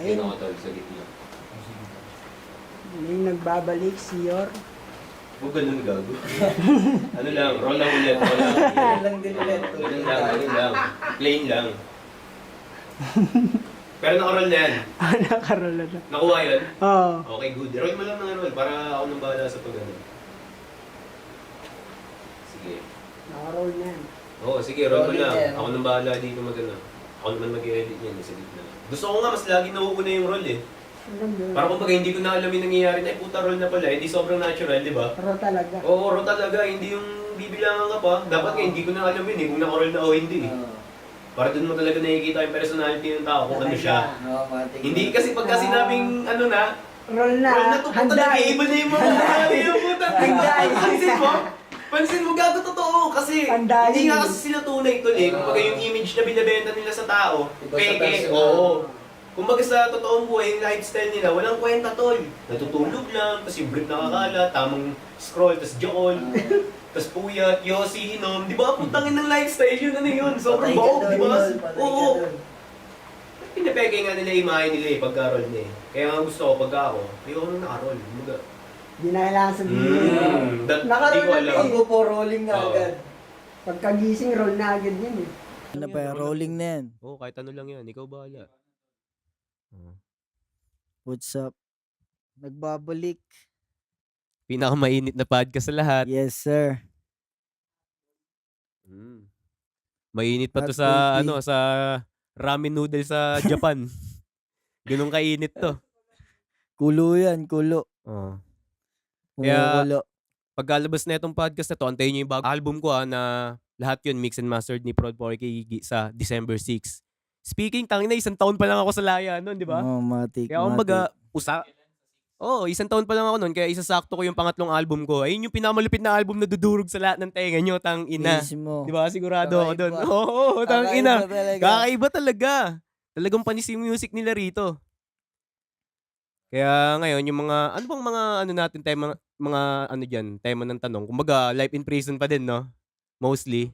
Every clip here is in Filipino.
Ayun ako tol, sa gitna. Yung nagbabalik si Yor. Huwag ganun gago. Ano lang, roll lang ulit. Roll lang. Yan lang din ulit. Ganun lang. Plain lang. Pero nakaroll na yan. Nakarola na. Nakuha yun? Oo. Okay, good. Roll mo lang ng roll para ako nang bahala sa pag-ano. Sige. Nakaroll na yan. Oo, sige, roll mo Roll lang. yan. Ako nang bahala dito mag-ano. Ako naman mag-edit yan sa gitna. Gusto ko nga mas lagi nauuna yung roll eh. Alam mo. Para kumbaga hindi ko na alam yung nangyayari na, puta roll na pala. Hindi sobrang natural, di ba? Pero talaga. Oo, roll talaga. Hindi yung bibilangan ka pa. Dapat nga hindi ko na alam yun eh. Kung nakaroll na o hindi eh. Para dun mo talaga nakikita yung personality ng tao kung ano siya. Oo, matik. Hindi kasi pagka sinabing ano na, Roll na. roll na to puta, nag-iiba na yung mga nangyari yung puta. Handay. Pansin mo? Pansin mo, gago totoo. Kasi Handay. hindi nga kasi sila tunay to eh. Kumbaga yung image na binibenta nila sa tao, Iba sa peke, personal. oo. Kumbaga sa totoong buhay, yung lifestyle nila, walang kwenta tol. Natutulog lang, tapos yung brief nakakala, tamang scroll, tapos jokol. Tapos puyat, yosi, inom. Di ba? Putangin ng lifestyle yun, ano yun? Sobrang Patay ka baog, doon, di ba? Idol. Patay ka Oo. doon. Pinapeke nga nila yung imahe nila eh, pagka-roll na eh. Kaya nga gusto ko, pagka ako, ayoko nung naka-roll. Kumbaga, Di na kailangan sabihin. Hindi Naka-roll ko na alam. eh. Pag po rolling na Oo. agad. Pagkagising, roll na agad yun eh. Ano pa yan? Rolling na yan. Oo, kahit ano lang yan. Ikaw bahala. What's up? Nagbabalik. Pinakamainit na podcast sa lahat. Yes, sir. Mainit pa to Hot sa, coffee. ano, sa ramen noodle sa Japan. Ganun kainit to. Kulo yan, kulo. Oo. Kaya- Kumukulo. Pagkalabas na itong podcast na to, antayin nyo yung bagong album ko na lahat yun mix and mastered ni Prod 4K sa December 6. Speaking, tangin na, 1 taon pa lang ako sa laya nun, di ba? Oh, matik, Kaya kumbaga, Oo, 1 taon pa lang ako nun, kaya isasakto ko yung pangatlong album ko. Ayun yung pinakamalupit na album na dudurog sa lahat ng tenga nyo, tang ina. Mismo. Di ba? Sigurado ako dun. Kakaiba. Oo, tang ina. Kakaiba talaga. Kakaiba talaga. Talagang panis yung music nila rito. Kaya ngayon, yung mga, ano bang mga, ano natin, mga, ano dyan, tema ng tanong. Kumbaga, life in prison pa din, no? Mostly.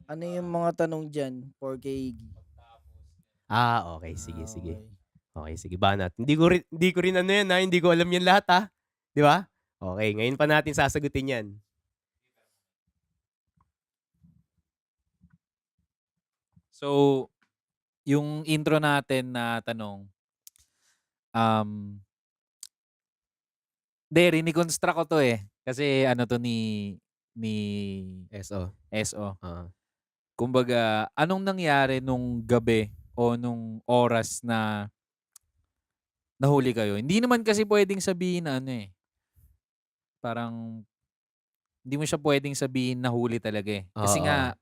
Ano yung mga tanong dyan? 4K. Okay. Sige. Okay. Okay, sige, banat. Hindi ko rin ano yan, ha? Hindi ko alam yan lahat, ha? Di ba? Okay, ngayon pa natin sasagutin yan. So, yung intro natin na tanong, riniconstruct ko to eh. Kasi ano to ni SO. SO. Ah. Kumbaga, anong nangyari nung gabi o nung oras na nahuli kayo? Hindi naman kasi pwedeng sabihin na ano eh. Parang hindi mo siya pwedeng sabihin nahuli talaga eh. Kasi Oo. nga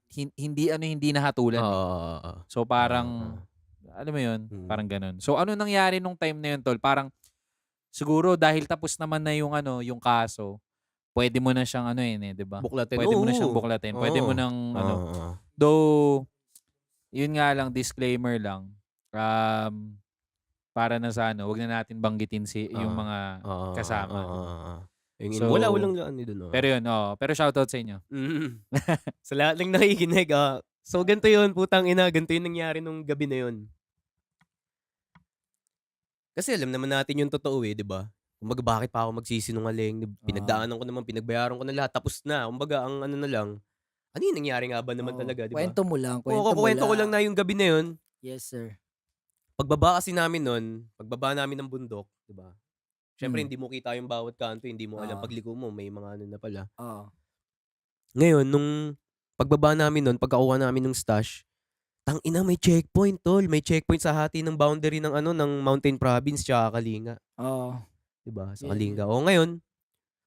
hindi nahatulan. eh. Oo. So parang alam mo 'yun, parang ganun. So ano nangyari nung time na 'yun, tol? Parang siguro dahil tapos naman na yung ano, yung kaso, pwede mo na siyang ano yun eh, 'di ba? Buklatin. Pwede mo na siyang Oo. buklatin. Pwede mo Oo. nang ano. Oo. Though yun nga lang, disclaimer lang. Para na sa ano, wag na natin banggitin yung mga Oo. kasama. Oo. So, walang ano doon. pero yun, pero shoutout sa inyo. Sa lahat ng nakikinig, so ganito yun, putang ina, ganito yung nangyari nung gabi na yun. Kasi alam naman natin yung totoo eh, di ba? Kumbaga bakit pa ako magsisinungaling? Pinagdaanan ko naman, pinagbayaran ko na lahat, tapos na. Kumbaga ang ano na lang, ano yung nangyari nga ba naman talaga, di ba? Kwento mo lang. Kwento ko lang na yung gabi na yun. Yes, sir. Pagbaba kasi namin nun, pagbaba namin ng bundok, di ba? Siyempre, Hmm. hindi mo kita yung bawat kanto, hindi mo alam Oo. pagliko mo, may mga ano na pala. Oo. Ngayon, nung pagbaba namin nun, pagkakuha namin ng stash, tangina may checkpoint, tol. May checkpoint sa hati ng boundary ng ano ng Mountain Province tsaka Kalinga. Oo. 'Di ba? Sa Yeah. Kalinga. O ngayon,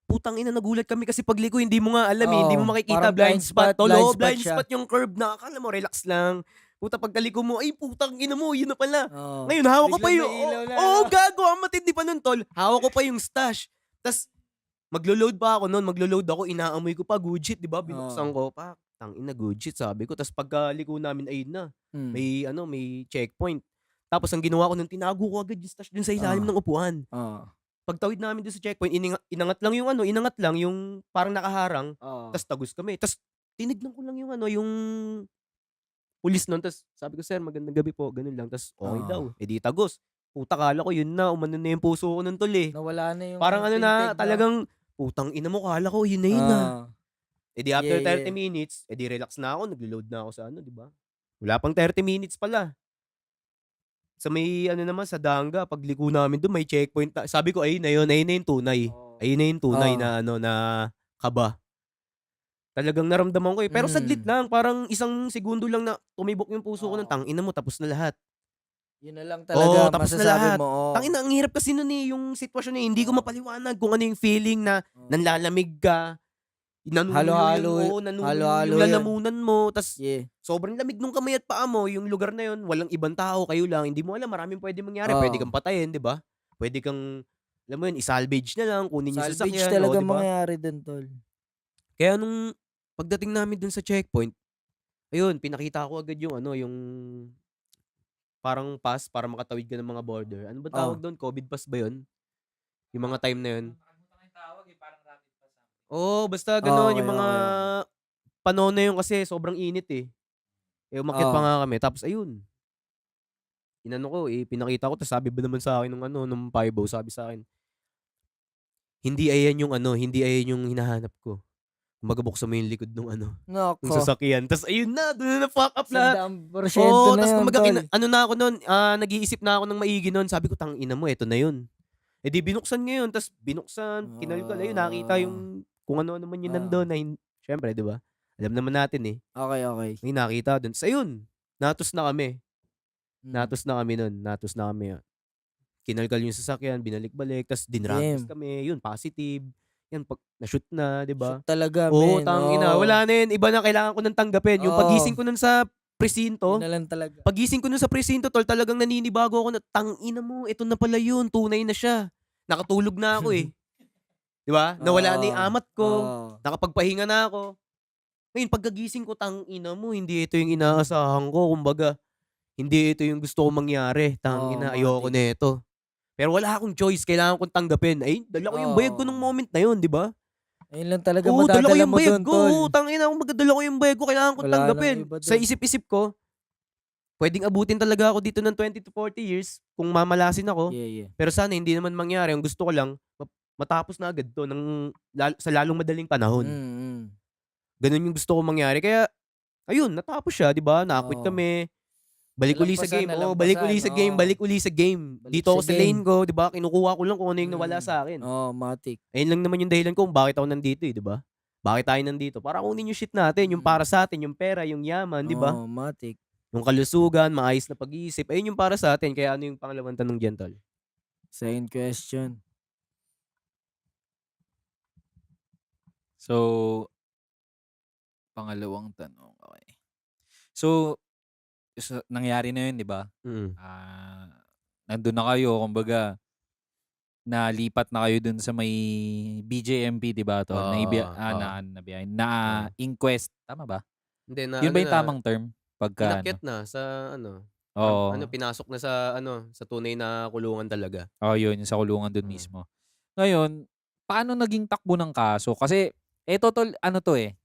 putang ina nagulat kami kasi pagliko hindi mo nga alam eh, hindi mo Oo, makikita parang blind spot. Tol, blind oh, spot blind siya. spot yung curve na akala mo relax lang. Puta pagkaliko mo, ay putang ina mo, yun na pala. Oo. Ngayon, hawak ko pa Biglang yung... may ilaw na, Oo, no? gago. Ang matindi pa nun, tol. Hawak ko pa yung stash. Tapos, maglo-load pa ako nun. Maglo-load ako, inaamoy ko pa. Gujit, di ba? Binuksan ko pa. Tangina, gujit, sabi ko. Tapos pagkaliko namin, ayun na. Hmm. May checkpoint. Tapos, ang ginawa ko nun, tinago ko agad yung stash dun sa ilalim ng upuan. Oo. Pagtawid namin dun sa checkpoint, inangat lang yung parang nakaharang. Oo. Tapos, tagus kami. Tapos, tinignan ko lang yung pulis nun. Tapos sabi ko, sir, magandang gabi po. Ganun lang. Tapos okay Oo. daw. Eh di tagos. puta kala ko yun na, umano na yung puso ko nun tol eh. Nawala na yung Parang ano na, tintig talagang, putang ina mo, kala ko yun na yun na. Eh di after Yeah, 30 minutes, eh di relax na ako, naglo-load na ako sa ano, di ba? Wala pang 30 minutes pala. Sa may ano naman, sa Danga, pagliko namin doon, may checkpoint. Sabi ko, ayun na yun, ayun na yung tunay. Ayun na yung tunay na ano, na kaba. Talagang naramdaman ko eh. Pero saglit lang, parang isang segundo lang na tumibok yung puso ko ng tangina mo, tapos na lahat. Yun na lang Oo, talaga tapos na masasabi lahat. mo. Oh. Tangina, ang hirap kasi nun eh, yung sitwasyon eh. Hindi ko mapaliwanag kung ano yung feeling na nanlalamig ka, Halo-halo. Halo-halo yung yun. lalamunan mo, tas Yeah. sobrang lamig nung kamay at paa mo, yung lugar na yun, walang ibang tao, kayo lang, hindi mo alam, maraming pwede mangyari. Oo. Pwede kang patayin, di ba? Pwede kang, alam mo yun, isalvage na lang, kunin yung Salvage sasakyan, talaga di ba? mangyayari dun, tol. Kaya nung pagdating namin dun sa checkpoint, ayun, pinakita ko agad yung ano, yung parang pass para makatawid ka ng mga border. Ano ba tawag doon? COVID pass ba yun? Yung mga time na yun? Oo, basta gano'n, yung Okay, mga okay. panahon na yun kasi sobrang init eh. Eh, umakyat pa Oo. nga kami. Tapos ayun, inano ko, eh, pinakita ko, tapos sabi ba naman sa akin nung ano, nung Paibo, sabi sa akin, hindi ayan yung ano, hindi ayan yung hinahanap ko. Kumbaga buksan mo yung likod nung ano, nung Nako. sasakyan. Tapos ayun na, doon na fuck up lahat. 100% Oo, na tapos yun, kumbaga, tol. ano na ako nun, nag-iisip na ako ng maigi nun. Sabi ko, tangina mo, eto na yun. Eh di binuksan ngayon, tapos binuksan, kinalkal, ayun, nakita yung kung ano-ano man yun nandun. Na syempre, di ba? Alam naman natin eh. Okay, okay. May nakita dun. Tapos ayun, natos na kami. Mm. Natos na kami nun. Natos na kami. Kinalkal yung sasakyan, binalik-balik, tapos dinragis Damn. kami. Yun, positive. Yan, pag na-shoot na, di ba? Shoot talaga, Oo, men. tangina. Oo. Wala na yun. Iba na kailangan ko nang tanggapin. Yung Oo. pagising ko nun sa presinto, Yun na lang talaga. pagising ko nun sa presinto, tol, talagang naninibago ako na, tangina mo, ito na pala yun, tunay na siya. Nakatulog na ako eh. Di ba? Nawala na yung amat ko, Oo. nakapagpahinga na ako. Ngayon, pagkagising ko, tangina mo, hindi ito yung inaasahan ko, kumbaga, hindi ito yung gusto ko mangyari. Tangina, Oo, ayoko matik. na ito. Pero wala akong choice, kailangan kong tanggapin. Ay, dala ko yung bayag ko nung moment na yun, di ba? Ayun lang talaga Oo, dala ko madadala yung mo bayag dun, ko. tol. Oo, tangina, kung magdala ko yung bayag ko, kailangan kong Wala nang tanggapin. iba dun. Sa isip-isip ko, pwedeng abutin talaga ako dito ng 20 to 40 years kung mamalasin ako. Yeah, yeah. Pero sana hindi naman mangyari. Ang gusto ko lang, matapos na agad to sa lalong madaling panahon. Ganun yung gusto ko mangyari. Kaya, ayun, natapos siya, di ba? Na-quit Oo. kami. Balik uli sa Nalampasan, game. Oh, balik uli sa game. oo. Balik uli sa game. Balik Dito ako sa sa lane ko, di ba? Kinukuha ko lang kung ano yung nawala sa akin. Oo, matik. Ayun lang naman yung dahilan ko kung bakit ako nandito eh, di ba? Bakit tayo nandito? Para kunin yung shit natin, yung para sa atin, yung pera, yung yaman, di ba? Oo, matik. Yung kalusugan, maayos na pag-iisip. Ayun yung para sa atin. Kaya ano yung pangalawang tanong dyan, tol? Second question. So, pangalawang tanong. Okay. So, nangyari na yun, di ba? Nandun na kayo, kumbaga, nalipat na kayo dun sa may BJMP, di ba, tol? Na inquest. Tama ba? Hindi na, Yun ba yung tamang term? Pagka, inakyat na sa ano, Oo. pinasok na sa ano, sa tunay na kulungan talaga. Oh, yun, yung sa kulungan dun mismo. Ngayon, paano naging takbo ng kaso? Kasi, eto tol, ano to eh,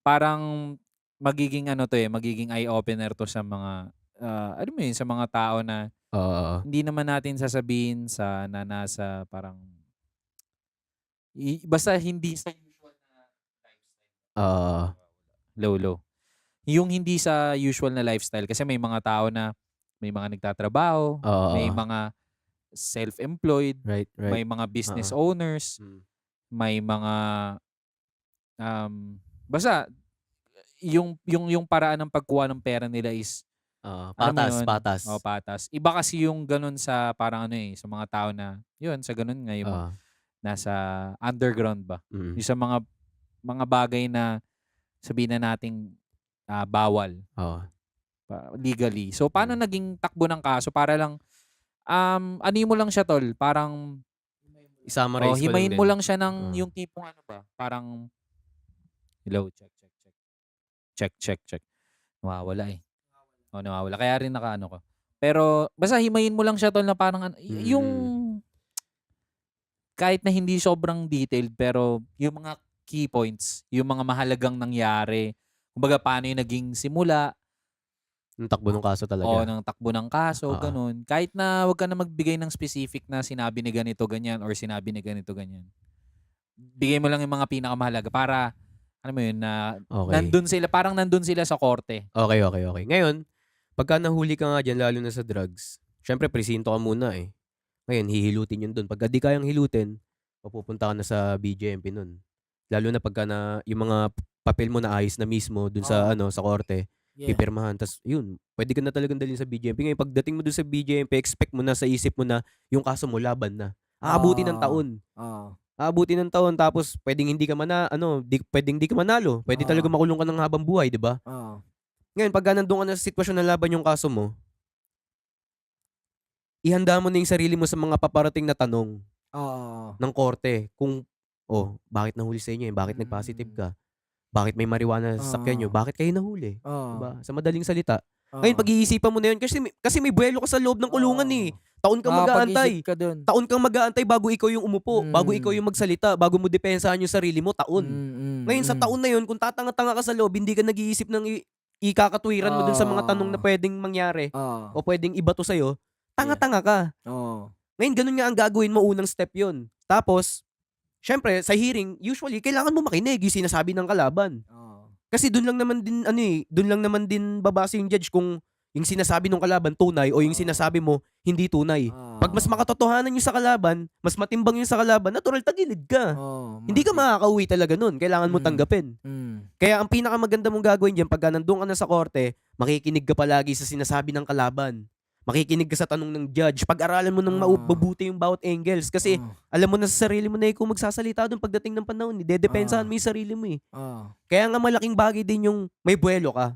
parang magiging ano to eh, magiging eye-opener to sa mga, ano mo yun, sa mga tao na hindi naman natin sasabihin sa na nasa parang, basta hindi sa usual na lifestyle. Low. Yung hindi sa usual na lifestyle kasi may mga tao na may mga nagtatrabaho, may mga self-employed, Right. may mga business owners, may mga basta yung paraan ng pagkuha ng pera nila is alam mo yun? Patas. Patas. Iba kasi yung ganun sa parang ano eh, sa mga tao na yun, sa ganun nga yung mga nasa underground ba. Yung sa mga bagay na sabihin na nating bawal. Legally. So, paano naging takbo ng kaso? Para lang, ano mo lang siya, tol? Parang, I-summarize ko himayin lang mo din. lang siya ng yung tipong ano ba? Parang, hello, check. Nawawala eh. Nawawala. Kaya rin nakaano ko. Pero, basta himayin mo lang siya, tol, na parang, yung, kahit na hindi sobrang detailed, pero yung mga key points, yung mga mahalagang nangyari, kumbaga paano yung naging simula, Yung takbo ng kaso talaga. O ng takbo ng kaso, Oo. ganun. Kahit na wag ka na magbigay ng specific na sinabi ni ganito, ganyan, or sinabi ni ganito, ganyan. Bigay mo lang yung mga pinakamahalaga para, ano mo yun, na Okay. nandun sila, parang nandun sila sa korte. Okay. Ngayon, pagka nahuli ka nga dyan, lalo na sa drugs, syempre, presinto ka muna eh. Ngayon, hihilutin yun dun. Pagka di kayang hilutin, papupunta ka na sa BJMP nun. Lalo na pagka na, yung mga papel mo na ayos na mismo dun sa, sa korte, pipirmahan. Tapos, yun, pwede ka na talagang dalhin sa BJMP. Ngayon, pagdating mo dun sa BJMP, expect mo na sa isip mo na yung kaso mo laban na. Aabuti ng taon. Aabuti ng taon, tapos pwedeng hindi ka pwedeng hindi ka manalo. Pwede talaga makulong ka ng habang buhay, di ba? Ngayon, pag nandun ka na sa sitwasyon na laban yung kaso mo, ihanda mo na yung sarili mo sa mga paparating na tanong ng korte. Kung, bakit nahuli sa inyo? Bakit nag-positive ka? Bakit may marijuana sa sakyan nyo? Bakit kayo nahuli? Diba? Sa madaling salita. Ngayon, pag-iisipan mo na yun, kasi may buwelo ka sa loob ng kulungan eh. Taon kang mag-aantay. Makakapag-isip ka dun. Taon kang mag-aantay bago ikaw yung umupo, bago ikaw yung magsalita, bago mo depensahan yung sarili mo, taon. Ngayon, sa taon na yun, kung tatanga-tanga ka sa loob, hindi ka nag-iisip ng ikakatwiran mo dun sa mga tanong na pwedeng mangyari o pwedeng ibato sa'yo, tanga-tanga ka. Ngayon, ganun nga ang gagawin mo, unang step yun. Tapos, syempre, sa hearing, usually, kailangan mo makinig yung sinasabi ng kalaban. Kasi doon lang naman din babase yung judge kung yung sinasabi ng kalaban tunay o yung sinasabi mo hindi tunay. Pag mas makatotohanan yung sa kalaban, mas matimbang yung sa kalaban, natural tagilid ka. Hindi ka makakauwi talaga nun. Kailangan mo tanggapin. Kaya ang pinakamaganda mong gagawin diyan pagka nandun ka na sa korte, makikinig ka palagi sa sinasabi ng kalaban. Makikinig ka sa tanong ng judge. Pag-aralan mo ng mabuti yung bawat angles. Kasi alam mo na sa sarili mo na kung magsasalita doon pagdating ng panahon. Dedepensahan mo yung sarili mo eh. Kaya nga malaking bagay din yung may buwelo ka.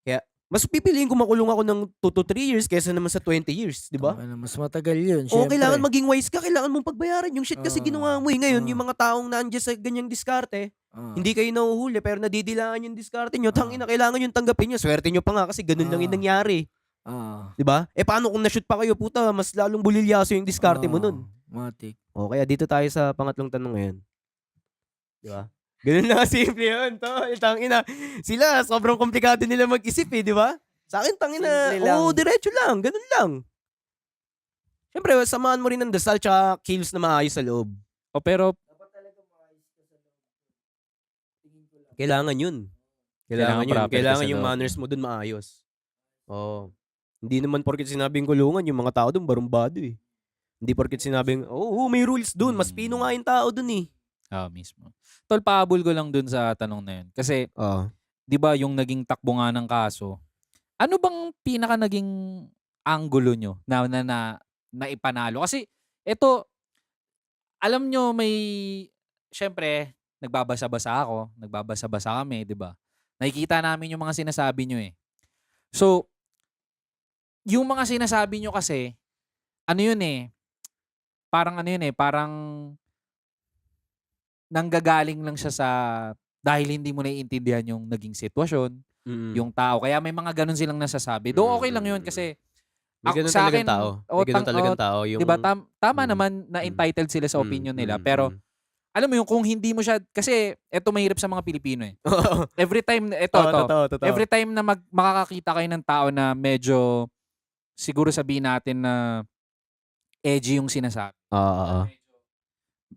Kaya mas pipiliin ko makulong ako ng 2 to 3 years kaysa naman sa 20 years. Di ba? Mas matagal yun, Oo, syempre. kailangan maging wise ka. Kailangan mong pagbayaran yung shit kasi ginawa mo eh. Ngayon, yung mga taong naandyan sa ganyang diskarte, hindi kayo nahuhuli pero nadidilaan yung diskarte nyo. Tangina, kailangan yung tanggapin nyo. Swerte nyo pa nga kasi ganun lang yung nangyari. Diba? Paano kung na-shoot pa kayo, puta, mas lalong bulilyaso yung diskarte mo nun. Matik. O, kaya dito tayo sa pangatlong tanong ngayon. Diba? Ganun lang simple yun. Tangina. Sila, sobrang komplikado nila mag-isip eh, di ba? Sa akin, tangina, Simple lang. diretso lang. Ganun lang. Siyempre, samahan mo rin ng dasal tsaka kills na maayos sa loob. Pero, Kailangan yun. Kailangan proper ka Kailangan sa yung loob. manners mo dun maayos. Oo. Hindi naman porket sinabing kulungan, yung mga tao dun barumbado eh. Hindi porket sinabing, may rules dun. Mas pino nga yung tao dun eh. mismo. Tol, pahabol ko lang dun sa tanong na yun. Kasi, di ba yung naging takbo nga ng kaso, ano bang pinaka naging angulo nyo na ipanalo? Kasi, ito, alam nyo syempre, nagbabasa-basa kami, di ba? Nakikita namin yung mga sinasabi nyo eh. So, yung mga sinasabi nyo kasi, parang nanggagaling lang siya dahil hindi mo naiintindihan yung naging sitwasyon, yung tao. Kaya may mga ganun silang nasasabi. Do okay lang yun kasi May ganun sa talagang akin, tao. May ganun talagang tao. Yung, diba, tama naman na entitled sila sa opinion nila. Pero, alam mo yung kung hindi mo siya, kasi eto mahirap sa mga Pilipino eh. Every time, totoo. every time na makakakita kayo ng tao na medyo, siguro sabihin natin na edgy yung sinasabi.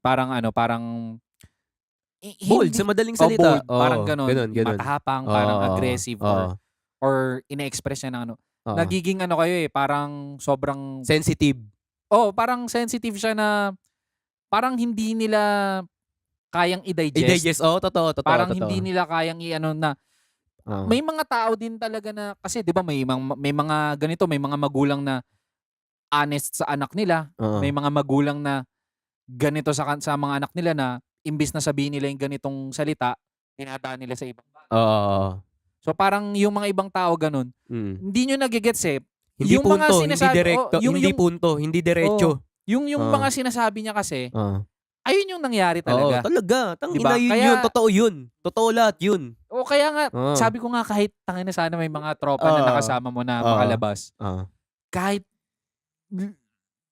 Parang bold, sa madaling salita. Bold, parang ganun. Ganun. Matahapang, parang aggressive, or ine-express niya ng nagiging kayo eh, parang sobrang sensitive. parang sensitive siya na parang hindi nila kayang i-digest. Totoo. Parang hindi nila kayang na may mga tao din talaga na kasi 'di ba may mga ganito, may mga magulang na honest sa anak nila, may mga magulang na ganito sa mga anak nila na imbis na sabihin nila yung ganitong salita, dinadaan nila sa ibang bagay. So parang yung mga ibang tao ganun, hindi nyo nagigets eh. Hindi yung punto, mga sinasabi, hindi direkto, hindi punto, hindi diretso. Yung mga sinasabi niya kasi, ayun yung nangyari talaga. Talaga. Diba? Yun, totoo yun. Totoo lahat yun. O kaya nga, sabi ko nga kahit tangin na sana may mga tropa na nakasama mo na makalabas. Kahit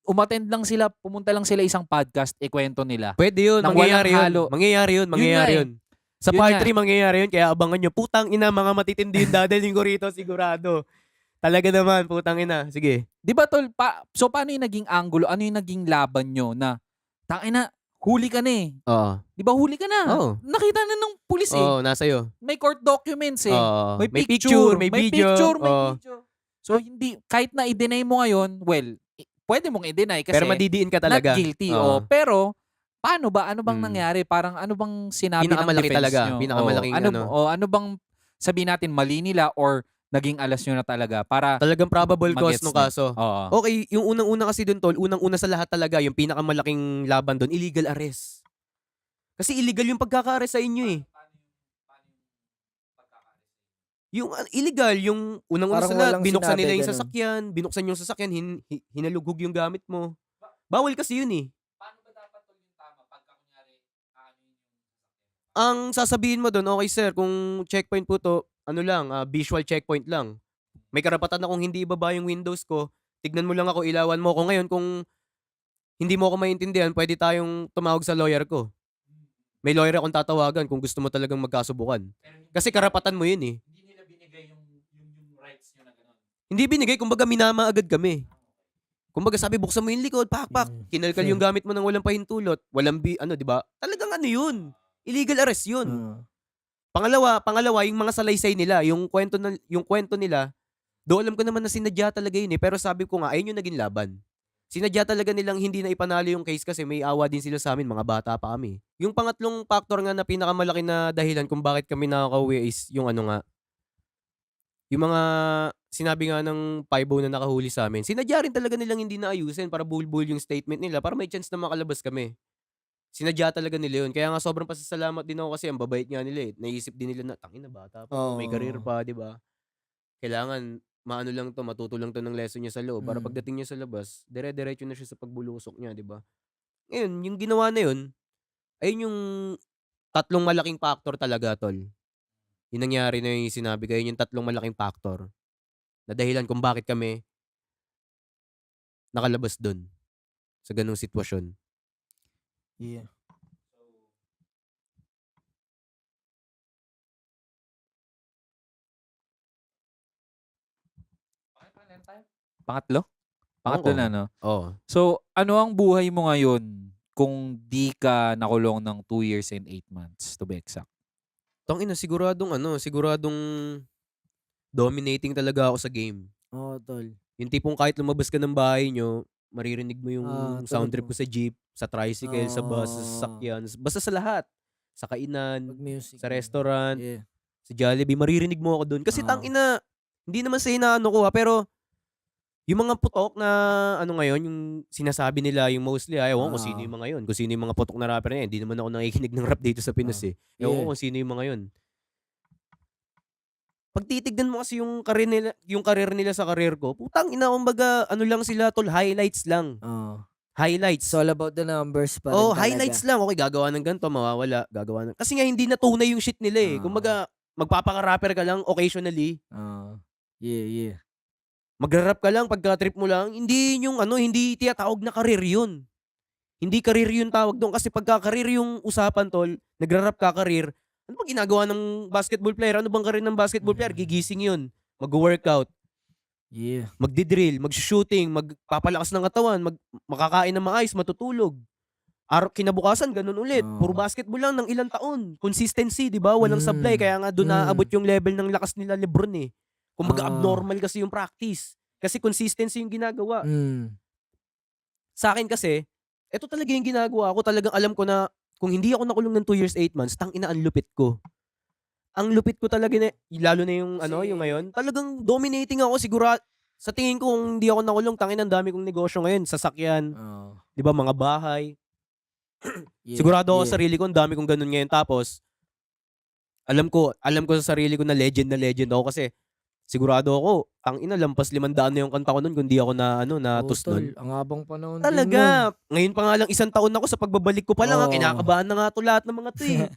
umattend lang sila, pumunta lang sila isang podcast, ikwento nila. Pwede yun, Nang mangyayari walang yun. halo. Mangyayari yun. Yun nga eh. Sa Yun part nga. 3 mangyayari yun, kaya abangan nyo. Putang ina, mga matitindi yung dadalhin ko rito, sigurado. Talaga naman, putang ina. Sige. Di ba tol, so paano yung naging angulo? Ano yung naging laban nyo na, tangina, huli ka na eh. Oo. Di ba huli ka na? Oo. Nakita na ng pulis eh. Oo, nasa iyo. May court documents eh. Oo. May picture, may video. may Oo. video. So hindi, kahit na i-deny mo ngayon, well, pwede mong i-deny kasi Pero madidiin ka talaga. not guilty. Oo. Pero, paano ba? Ano bang Mm. nangyari? Parang ano bang sinabi ng Pinakamalaki defense talaga. nyo? Pinakamalaking ano. ano bang sabihin natin mali nila or naging alas nyo na talaga para Talagang probable cause Magets ng na. kaso. Oo. Okay, yung unang-una kasi dun, tol, unang-una sa lahat talaga, yung pinakamalaking laban dun, illegal arrest. Kasi illegal yung pagkaka-arrest sa inyo eh. Yung illegal, yung unang-una Parang sa lahat, walang binuksan sinabi, nila yung ganun. sasakyan, binuksan yung sasakyan, hinalughog yung gamit mo. Bawal kasi yun eh. Paano ba dapat tol yung tama pagka kunyari Ang sasabihin mo doon, okay sir, kung checkpoint po to, ano lang, visual checkpoint lang. May karapatan akong hindi ibaba yung windows ko. Tignan mo lang ako, ilawan mo ako ngayon. Kung hindi mo ako maintindihan, pwede tayong tumawag sa lawyer ko. May lawyer akong tatawagan kung gusto mo talagang magkasubukan. Kasi karapatan mo yun eh. hindi nila binigay yung rights nyo na gano'n. Hindi binigay, kumbaga minama agad kami. Kumbaga sabi, buksan mo yung likod, pak. Kinalkal yung gamit mo nang walang pahintulot. Walang di ba? Talagang ano yun? Illegal arrest yun. Pangalawa, yung mga salaysay nila, yung kwento nila, do alam ko naman na sinadya talaga yun eh. Pero sabi ko nga, ayun yung naging laban. Sinadya talaga nilang hindi na ipanalo yung case kasi may awa din sila sa amin, mga bata pa kami. Yung pangatlong factor nga na pinakamalaki na dahilan kung bakit kami nakakauwi is yung ano nga, yung mga sinabi nga ng 5-0 na nakahuli sa amin, sinadya rin talaga nilang hindi naayusin para bulbul yung statement nila para may chance na makalabas kami. Sinadya talaga nila yun. Kaya nga sobrang pasasalamat din ako kasi ang babait nga nila eh. Naisip din nila na, tangina bata pa, may career pa, di ba? Kailangan, maano lang to, matuto lang to ng lesson niya sa loob para pagdating niya sa labas, dire-diretso na siya sa pagbulusok niya, di ba? Ngayon, yung ginawa na yun, ayun yung tatlong malaking factor talaga, tol. Yung nangyari na yung sinabi ko, yun yung tatlong malaking factor na dahilan kung bakit kami nakalabas dun sa ganung sitwasyon. Yeah. Pangatlo? Pangatlo Oo. na, no? Oo. So, ano ang buhay mo ngayon kung di ka nakulong ng 2 years and 8 months, to be exact? Tangina, siguradong dominating talaga ako sa game. Oo, tol. Yung tipong kahit lumabas ka ng bahay nyo, maririnig mo yung sound trip ko sa jeep, sa tricycle, sa bus, sa sasakyan, basta sa lahat. Sa kainan, Pag-music. sa restaurant, Yeah. sa Jollibee, maririnig mo ako doon. Kasi tangina, hindi naman sa inaano ko pero yung mga putok na ano ngayon, yung sinasabi nila, yung mostly, ewan ko kung sino yung mga yun. Kung sino yung mga putok na rapper na yan. Hindi naman ako nakikinig ng rap dito sa Pinas eh. Ewan ko kung sino yung mga yun. Pag titignan mo kasi yung career nila sa career ko, putang ina, kumbaga, ano lang sila, tol, highlights lang. Highlights. It's all about the numbers pa rin Oh, talaga. highlights lang. Okay, gagawa ng ganito, mawawala. Gagawa ng... Kasi nga, hindi na tunay yung shit nila eh. Kumbaga, magpapaka-rapper ka lang occasionally. Yeah. Magra-rap ka lang, pagka-trip mo lang. Hindi yung hindi tiyatawag na career yun. Hindi career yun tawag doon. Kasi pagka-career yung usapan, tol, nagra-rap ka career, ano bang ginagawa ng basketball player? Ano bang career ng basketball player? Gigising yun. Mag-workout. Yeah. Magdi-drill, mag-shooting, magpapalakas ng katawan, makakain ng maayos, matutulog. Kinabukasan, ganun ulit. Puro basketball lang ng ilang taon. Consistency, di ba? Walang sablay. Kaya nga doon naabot yung level ng lakas nila Lebron eh. Kumbaga abnormal kasi yung practice. Kasi consistency yung ginagawa. Sa akin kasi, ito talaga yung ginagawa ko. Talagang alam ko na kung hindi ako nakulong ng 2 years, 8 months, tangina ang lupit ko. Ang lupit ko talaga na, lalo na yung yung ngayon, talagang dominating ako siguro. Sa tingin ko kung hindi ako nakulong, tangina ang dami kong negosyo ngayon, sasakyan, 'di ba, mga bahay. Sigurado ako sa sarili ko, ang dami kong ganun ngayon. Tapos alam ko sa sarili ko na legend ako kasi sigurado ako, tangina lampas 500 na yung kanta ko noon kung di ako na tus noon. Ang habang panahon din Talaga. Ngayon pa nga lang 1 taon ako sa pagbabalik ko pa lang, kinakabahan na nga to lahat ng mga to eh.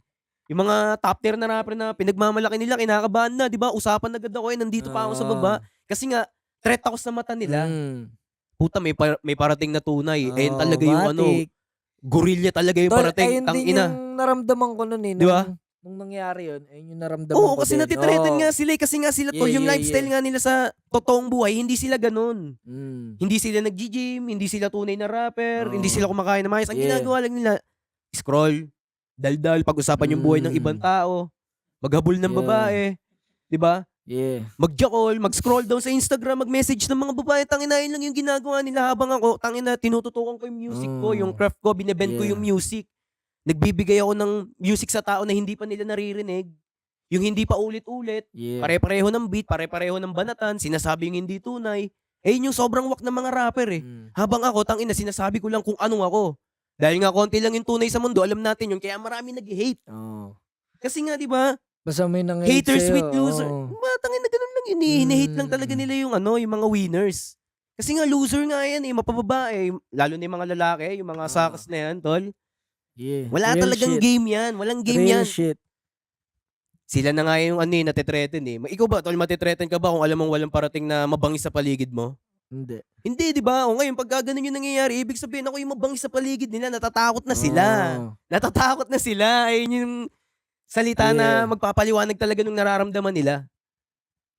Yung mga top tier na rapper na pinagmamalaki nila, kinakabahan na, di ba? Usapan na agad ako nandito pa ako sa baba. Kasi nga, threat ako sa mata nila. Puta, may parating na tunay. Ayun talaga yung gorilla talaga yung Tol, parating. ayun din Tangina. yung naramdaman ko nun eh. Di ba? nung nangyari yun, ayun yung naramdaman Oo, ko kasi din. natitreaten Oo. nga sila kasi nga sila tol, Yeah, yung yeah, lifestyle nga nila sa totoong buhay, hindi sila ganun. Hindi sila nag-gym, hindi sila tunay na rapper, hindi Oo. sila kumakain na maayos. Ang Yeah. ginagawa lang nila, scroll, daldal, pag-usapan yung buhay ng ibang tao, maghabol ng Yeah. babae, 'di ba? Yeah. Mag-jackal, mag-scroll down sa Instagram, mag-message ng mga babae, tanginain lang yung ginagawa nila habang ako, tangina, tinututukan ko yung music ko, yung craft ko, binebend ko Yeah. yung music. Nagbibigay ako ng music sa tao na hindi pa nila naririnig. Yung hindi pa ulit-ulit, Yeah. pare-pareho ng beat, pare-pareho ng banatan, sinasabi yung hindi tunay. Eh, yun yung sobrang wak ng mga rapper eh. Habang ako, tangina, sinasabi ko lang kung ano ako. Dahil nga konti lang yung tunay sa mundo, alam natin yun, kaya marami nag-hate. Oo. Kasi nga, di ba, Basta may nang-hate haters sa'yo. with loser. Oo. Tangina, ganun lang yun eh. Hine-hate lang talaga nila yung yung mga winners. Kasi nga, loser nga yan eh, mapababae. Lalo na yung mga lalaki, yung mga sakas na yan, tol. Yeah. Wala Real talagang shit. game yan. Walang game Real yan. shit. Sila na nga yung natitreaten eh. Ikaw ba, tol, matitreaten ka ba kung alam mong walang parating na mabangis sa paligid mo? Hindi. Hindi, di ba? O ngayon, pag ganun yung nangyayari, ibig sabihin ako yung mabangis sa paligid nila, natatakot na sila. Oo. Natatakot na sila. Ayun yung salita na Yeah. magpapaliwanag talaga nung nararamdaman nila.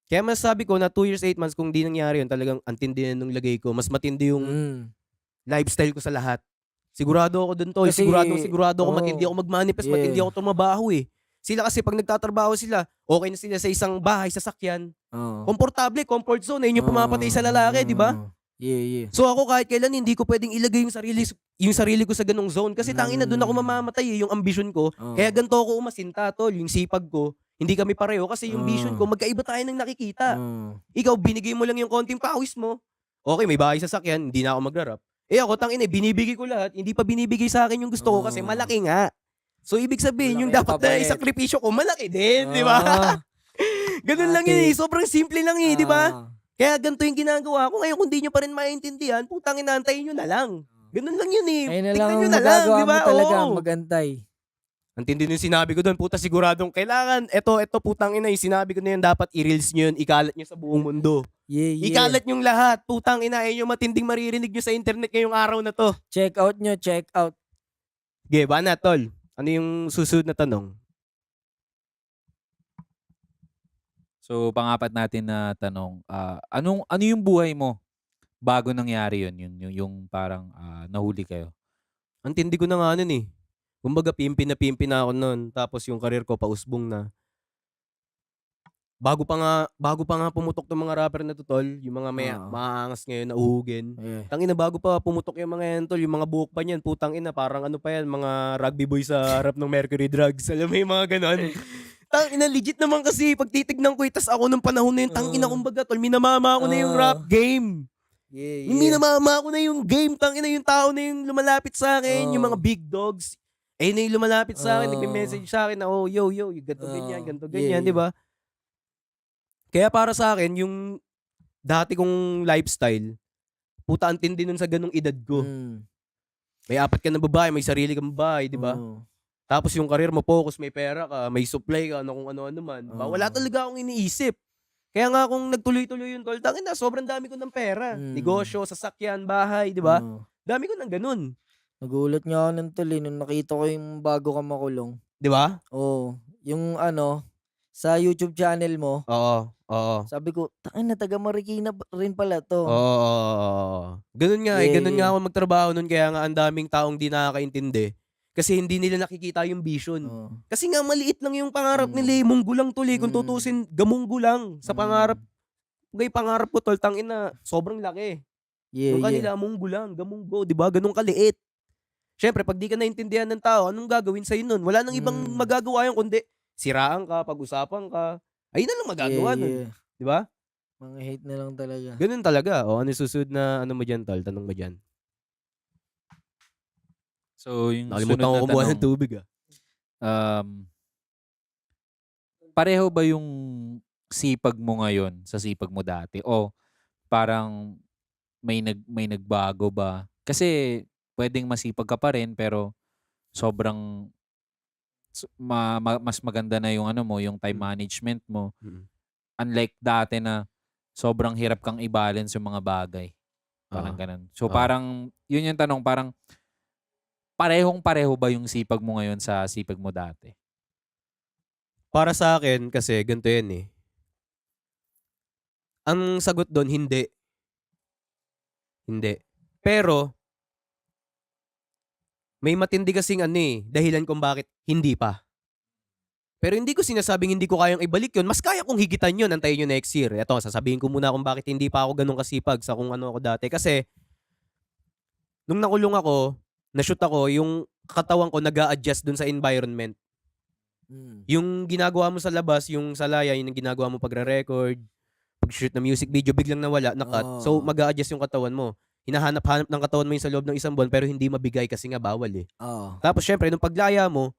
Kaya masasabi ko na 2 years, 8 months, kung di nangyari yun, talagang antindi na nung lagay ko. Mas matindi yung lifestyle ko sa lahat. Sigurado ako dun, tol. Kasi- Sigurado ako, oo. matindi ako mag-manifest, Yeah. matindi ako tumabaho eh. Sila kasi pag nagtatrabaho sila, okay na sila sa isang bahay, sasakyan. Oo. Komportable, comfort zone. Ayun yung pumapatay sa lalaki, di ba? Yeah, yeah. So ako kahit kailan hindi ko pwedeng ilagay yung sarili ko sa ganung zone kasi tangin na doon ako mamamatay eh, yung ambition ko. Oo. Kaya ganito ako umasinta, tol, yung sipag ko. Hindi kami pareho kasi yung Oo. vision ko, magkaiba tayo ng nakikita. Oo. Ikaw, binigay mo lang yung konting pawis mo. Okay, may bahay sa sakyan, hindi na ako magrarap. Eh ako, tangin eh, binibigay ko lahat. Hindi pa binibigay sa akin yung gusto ko kasi Oo. malaki nga. So ibig sabihin, Malaki yung ang dapat na kapalit. isakripisyo ko, malaki din, di ba? Ah, Ganun lang yun eh. ate. Sobrang simple lang eh, di ba? ah. Kaya ganito yung ginagawa ko. Ngayon, kung di nyo pa rin maintindihan, putang inantayin nyo na lang. Ganun lang yun eh. Ayun na lang Tignan ang nyo na lang, magagawa di ba? mo talaga, Oo. magantay. Ang tindi nung sinabi ko doon, puta siguradong kailangan, eto putang ina, yung sinabi ko na yun, dapat i-reels nyo yun, ikalat nyo sa buong mundo. Yeah, yeah. Ikalat nyong lahat, putang ina, yun yung matinding maririnig nyo sa internet ngayong araw na to. Check out nyo, check out. Okay, ba na, tol? Ano yung susunod na tanong? So, pangapat natin na tanong, ano yung buhay mo bago nangyari yun, yung parang nahuli kayo? Ang tindi ko na nga nun eh. Kumbaga, pimpi na ako nun. Tapos yung karir ko, pausbong na. Bago pa nga pumutok ng mga rapper na to, tol, yung mga Oo. maangas ngayon na uhugin. Yeah. Tangina, bago pa pumutok yung mga yan, tol, yung mga buhok pa niyan, putang ina, parang ano pa yan, mga rugby boy sa harap ng Mercury Drugs. Alam mo yung mga ganon. Tangina, legit naman kasi, pag titignan ko, tas ako nung panahon na yun, tangina, kumbaga, tol, minamama ko na yung rap game. Yeah, Yung minamama ko na yung game, tangina, yung tao na yung lumalapit sa akin, yung mga big dogs. Eh, na yung lumalapit sa akin, nagme-message sa akin na, oh, yo, you ganto ganyan, di ba? Kaya para sa akin, yung dati kong lifestyle, puta ang tindi nun sa ganung edad ko. May 4 ka na babae, may sarili kang bahay, di ba? Tapos yung career mo, focus, may pera ka, may supply ka, ano kung ano-ano man. Diba? Wala talaga akong iniisip. Kaya nga kung nagtuloy-tuloy yung tol, tangin na, sobrang dami ko ng pera. Negosyo, sasakyan, bahay, di ba? Dami ko ng ganun. Nagulat nga ako ng tuloy nung nakita ko yung bago ka makulong. Di ba? Oo. Yung sa YouTube channel mo, Oo. sabi ko, tangin na taga Marikina rin pala to. Oo. Ganun nga eh. Yeah, Ganun nga ako magtrabaho nun. Kaya nga ang daming taong di nakakaintindi. Kasi hindi nila nakikita yung vision. Oo. Kasi nga maliit lang yung pangarap nila. Munggo lang tuloy. Kung tutusin, gamunggo lang. Sa pangarap. Okay, pangarap ko tol, tangin na, sobrang laki. Yeah, Yung kanila, munggo lang, gamunggo. Diba? Ganun kaliit. Siyempre, pag di ka naintindihan ng tao, anong gagawin sa'yo nun? Wala nang ibang magagawa yun, kundi siraan ka, pag-usapan ka. Ayun na lang magagawa nun. Yeah. Di ba? Mga hate na lang talaga. Ganun talaga. O, ano yung susunod na ano mo dyan, tol? Tanong mo dyan. So, yung Nakalimutan sunod ko na kumuha ng tanong, tubig ah. pareho ba yung sipag mo ngayon sa sipag mo dati? O parang may nagbago ba? Kasi pwedeng masipag ka pa rin pero sobrang mas maganda na yung ano mo, yung time management mo. Unlike dati na sobrang hirap kang i-balance yung mga bagay. Parang ganun. So parang, yun yung tanong, parang parehong-pareho ba yung sipag mo ngayon sa sipag mo dati? Para sa akin, kasi ganito yan eh. Ang sagot doon, hindi. Hindi. Pero, may matindi kasing dahilan kung bakit hindi pa. Pero hindi ko sinasabing hindi ko kayang ibalik yun. Mas kaya kong higitan yun. Antayin nyo next year. Ito, sasabihin ko muna kung bakit hindi pa ako ganun kasipag sa kung ano ako dati. Kasi, nung nakulong ako, na-shoot ako, yung katawan ko nag-a-adjust dun sa environment. Yung ginagawa mo sa labas, yung sa laya, yung ginagawa mo pagre-record, pag-shoot ng music video, biglang nawala, na-cut. So, mag-a-adjust yung katawan mo. Hinahanap-hanap ng katawan mo yung sa loob ng isang buwan, pero hindi mabigay kasi nga bawal eh. Oo. Tapos, syempre, nung paglaya mo,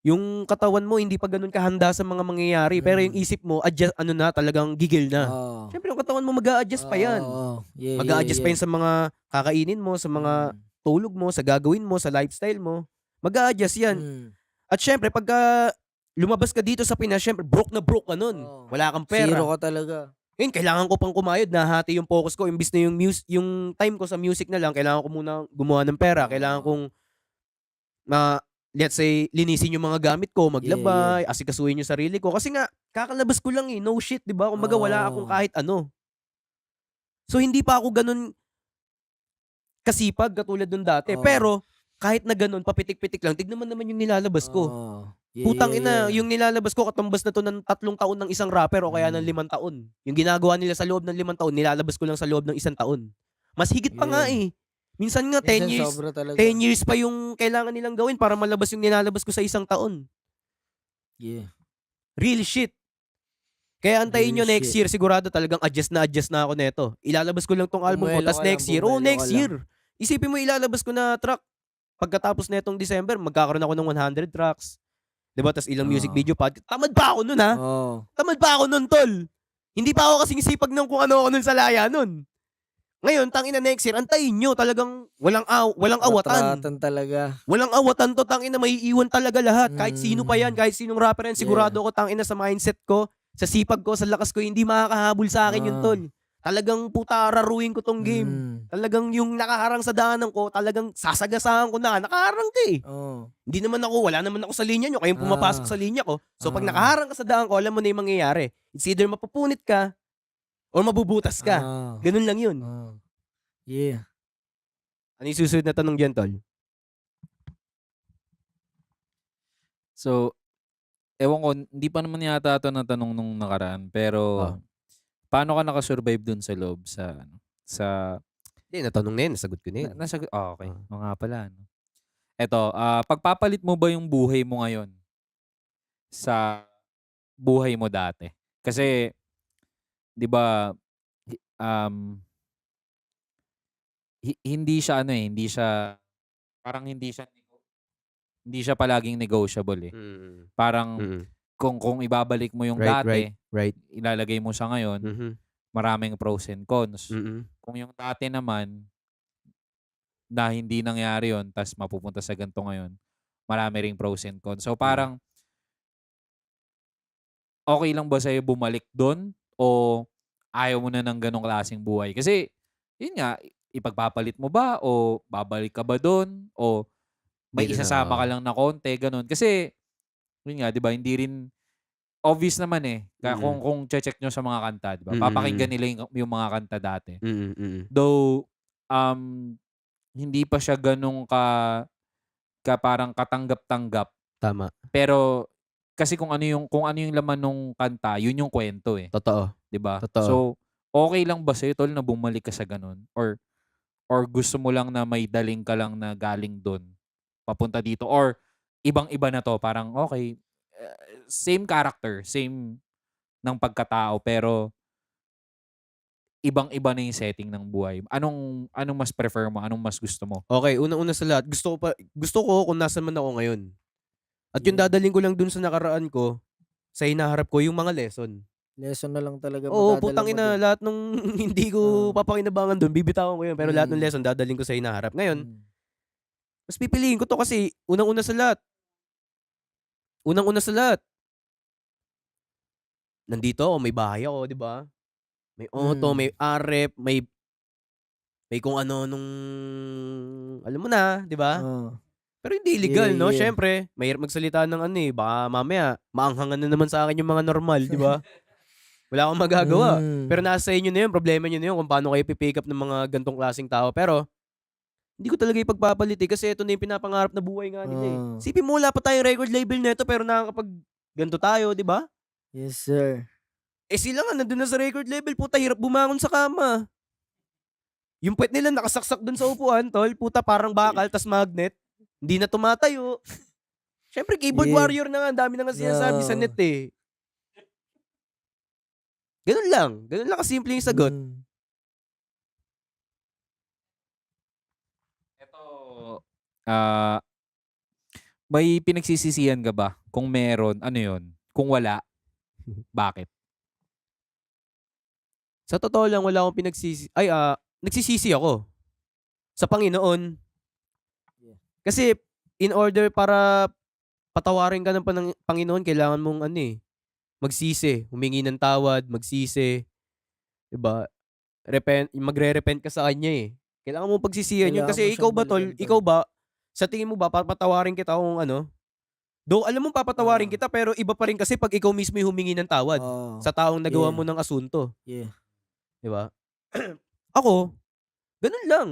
yung katawan mo hindi pa ganun kahanda sa mga mangyayari. Pero yung isip mo, adjust, talagang gigil na. Oo. Syempre, yung katawan mo mag-a-adjust pa yan. Oo. Yeah, Mag-a-adjust pa yan sa mga kakainin mo, sa mga tulog mo, sa gagawin mo, sa lifestyle mo. Mag-a-adjust yan. At syempre, pagka lumabas ka dito sa Pinas, syempre, broke na broke ka nun. Oo. Wala kang pera. Zero ka talaga. Yun, kailangan ko pang kumayod, nahati yung focus ko. Imbis na yung time ko sa music na lang, kailangan ko muna gumawa ng pera. Kailangan kong, let's say, linisin yung mga gamit ko, maglaba, asikasuhin yung sarili ko. Kasi nga, kakalabas ko lang eh, no shit, di ba? Kumbaga, wala akong kahit ano. So, hindi pa ako ganun kasipag katulad nung dati. Oo. Pero, kahit na ganun, papitik-pitik lang, tignan mo naman yung nilalabas ko. Oo. Putang ina, yung nilalabas ko, katumbas na to ng 3 taon ng isang rapper o kaya ng 5 taon. Yung ginagawa nila sa loob ng 5 taon, nilalabas ko lang sa loob ng 1 taon. Mas higit pa nga eh. Minsan nga, 10 Minsan years, sobra talaga. 10 years pa yung kailangan nilang gawin para malabas yung nilalabas ko sa 1 taon. Yeah. Real shit. Kaya antayin nyo Real next shit. year, sigurado talagang adjust na ako neto. Ilalabas ko lang tong album ko, Bumelo tas ka next lang, year, bumelo next ka lang. year. Isipin mo, ilalabas ko na track. Pagkatapos netong December, magkakaroon ako ng 100 tracks. Diba? Tas ilang music video pa. Tamad pa ako nun ha. Oo. Tamad pa ako nun, tol. Hindi pa ako kasing sipag ng kung ano ako nun sa laya nun. Ngayon, tangina next year, antayin nyo. Talagang walang awatan. Patratan talaga. Walang awatan to, tangina, may iiwan talaga lahat. Kahit sino pa yan, kahit sinong rapper yan, sigurado ko, tangina, sa mindset ko, sa sipag ko, sa lakas ko, hindi makakahabol sa akin yun, tol. Talagang puta, raruin ko tong game. Talagang yung nakaharang sa daanan ko, talagang sasagasaan ko na. Nakaharang ka eh. Oo. Hindi naman ako, wala naman ako sa linya nyo. Kayong pumapasok sa linya ko. So pag nakaharang ka sa daan ko, alam mo na yung mangyayari. It's either mapupunit ka or mabubutas ka. Ganun lang yun. Yeah. Ano yung susunod na tanong dyan, tol? So, ewan ko, hindi pa naman yata ito na tanong nung nakaraan. Pero, paano ka nakasurvive dun sa loob? Hindi, natanong na yun. Nasagot ko na yun. Okay. O nga pala. No? Eto, pagpapalit mo ba yung buhay mo ngayon sa buhay mo dati? Kasi, di ba, hindi siya parang hindi siya palaging negotiable eh. Parang, kung ibabalik mo yung dati, Right. ilalagay mo sa ngayon, maraming pros and cons. Kung yung dati naman, na hindi nangyari yun, tas mapupunta sa ganito ngayon, marami ring pros and cons. So parang, okay lang ba sa'yo bumalik doon? O ayaw mo na ng ganong klaseng buhay? Kasi, yun nga, ipagpapalit mo ba? O babalik ka ba doon? O may Hindi na, isasama ka lang na konti, ganun. Kasi, yun nga, di ba, hindi rin, obvious naman eh. Kung check nyo sa mga kanta, di ba? Papakinggan nila yung mga kanta dati. Though, hindi pa siya ganun ka parang katanggap-tanggap. Tama. Pero, kasi kung ano yung laman ng kanta, yun yung kwento eh. Totoo. 'Di ba? Totoo. So, okay lang ba sa'yo, tol, na bumalik ka sa ganun? Or gusto mo lang na may daling ka lang na galing doon, papunta dito? Or ibang-iba na to, parang okay, same character, same ng pagkatao, pero ibang-iba na yung setting ng buhay. Anong mas prefer mo? Anong mas gusto mo? Okay, unang-una sa lahat, gusto ko kung nasan man ako ngayon. At yung dadaling ko lang dun sa nakaraan ko, sa hinaharap ko, yung mga lesson. Lesson na lang talaga. Oo, madadala putang mo ina, dun. lahat nung hindi ko papakinabangan dun, bibitawan ko yun. Pero lahat ng lesson, dadaling ko sa hinaharap. Ngayon, mas pipiliin ko to kasi unang-una sa lahat. Nandito ako, may bahay ako, di ba? May auto, may arep, may kung ano nung, alam mo na, di ba? Pero hindi illegal, Yeah, no? yeah. Siyempre, mahirap magsalita ng ano eh. Baka mamaya, maanghangan na naman sa akin yung mga normal, di ba? Wala akong magagawa. Pero nasa inyo na yun, problema nyo na yun kung paano kayo pipick up ng mga gantong klaseng tao. Pero, hindi ko talaga ipagpapalit eh, kasi ito na yung pinapangarap na buhay nga nila eh. Sipin mo, wala pa tayong record label nito pero nakakapag ganito tayo, di ba? Yes, sir. Eh sila nga, nandun na sa record label, puta, hirap bumangon sa kama. Yung puwet nila nakasaksak dun sa upuan, tol, puta, parang bakal, tas magnet. Hindi na tumatayo. Siyempre, keyboard Yeah. warrior na nga, ang dami na nga sinasabi sa net eh. Ganun lang kasimple yung sagot. Ito, may pinagsisisihan ka ba? Kung meron, ano yun? Kung wala, bakit? Sa totoo lang, wala akong nagsisisi ako. Sa Panginoon. Kasi, in order para patawarin ka ng Panginoon, kailangan mong magsisi, humingi ng tawad, magsisi, 'di ba? Magre-repent ka sa kanya eh. Kailangan mo pagsisihan yun Kailangan kasi mo ikaw siyang ba tol, balikan, tol. ikaw ba sa tingin mo ba papatawarin kita kung ano? Though alam mo papatawarin kita pero iba pa rin kasi pag ikaw mismo yung humingi ng tawad sa taong nagawa Yeah. mo ng asunto, Yeah. 'di ba? Ako, ganun lang.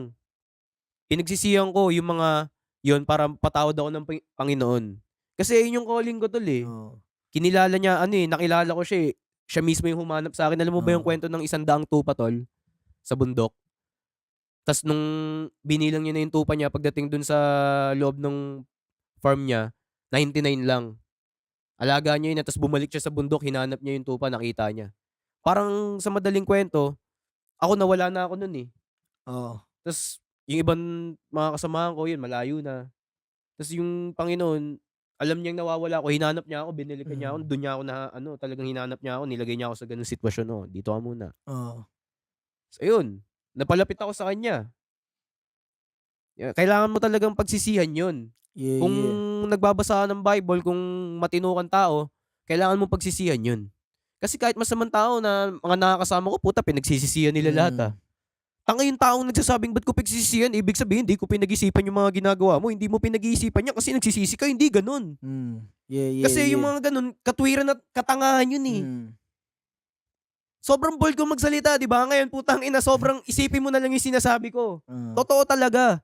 Pinagsisihan ko yung mga yun para patawad ako ng Panginoon. Kasi yun yung calling ko tol eh. Kinilala niya, nakilala ko siya eh. Siya mismo yung humanap sa akin. Alam mo ba yung kwento ng 100 tupa, tol? Sa bundok. Tapos nung binilang niya na yung tupa niya, pagdating dun sa loob ng farm niya, 99 lang. Alaga niya yun, tapos bumalik siya sa bundok, hinanap niya yung tupa, nakita niya. Parang sa madaling kwento, ako nawala na ako nun eh. Tapos yung ibang mga kasamahan ko, yun, malayo na. Tapos yung Panginoon, alam niyang nawawala ako, hinanap niya ako, binilikan niya ako, doon niya ako talagang hinanap niya ako, nilagay niya ako sa ganung sitwasyon, dito ka muna. So yun, napalapit ako sa kanya. Kailangan mo talagang pagsisihan yun. Yeah, Kung nagbabasa ka ng Bible, kung matino kang tao, kailangan mo pagsisihan yun. Kasi kahit masamang tao na mga nakakasama ko, puta, pinagsisisihan nila lahat Tanga yung taong nagsasabing ba't ko pagsisisihan, ibig sabihin, hindi ko pinag-isipan yung mga ginagawa mo, hindi mo pinag-iisipan niya kasi nagsisisi ka, hindi ganun. Kasi yung mga ganun, katwiran at katangahan yun eh. Sobrang bold ko magsalita, di ba? Ngayon, putang ina, sobrang isipin mo na lang yung sinasabi ko. Totoo talaga.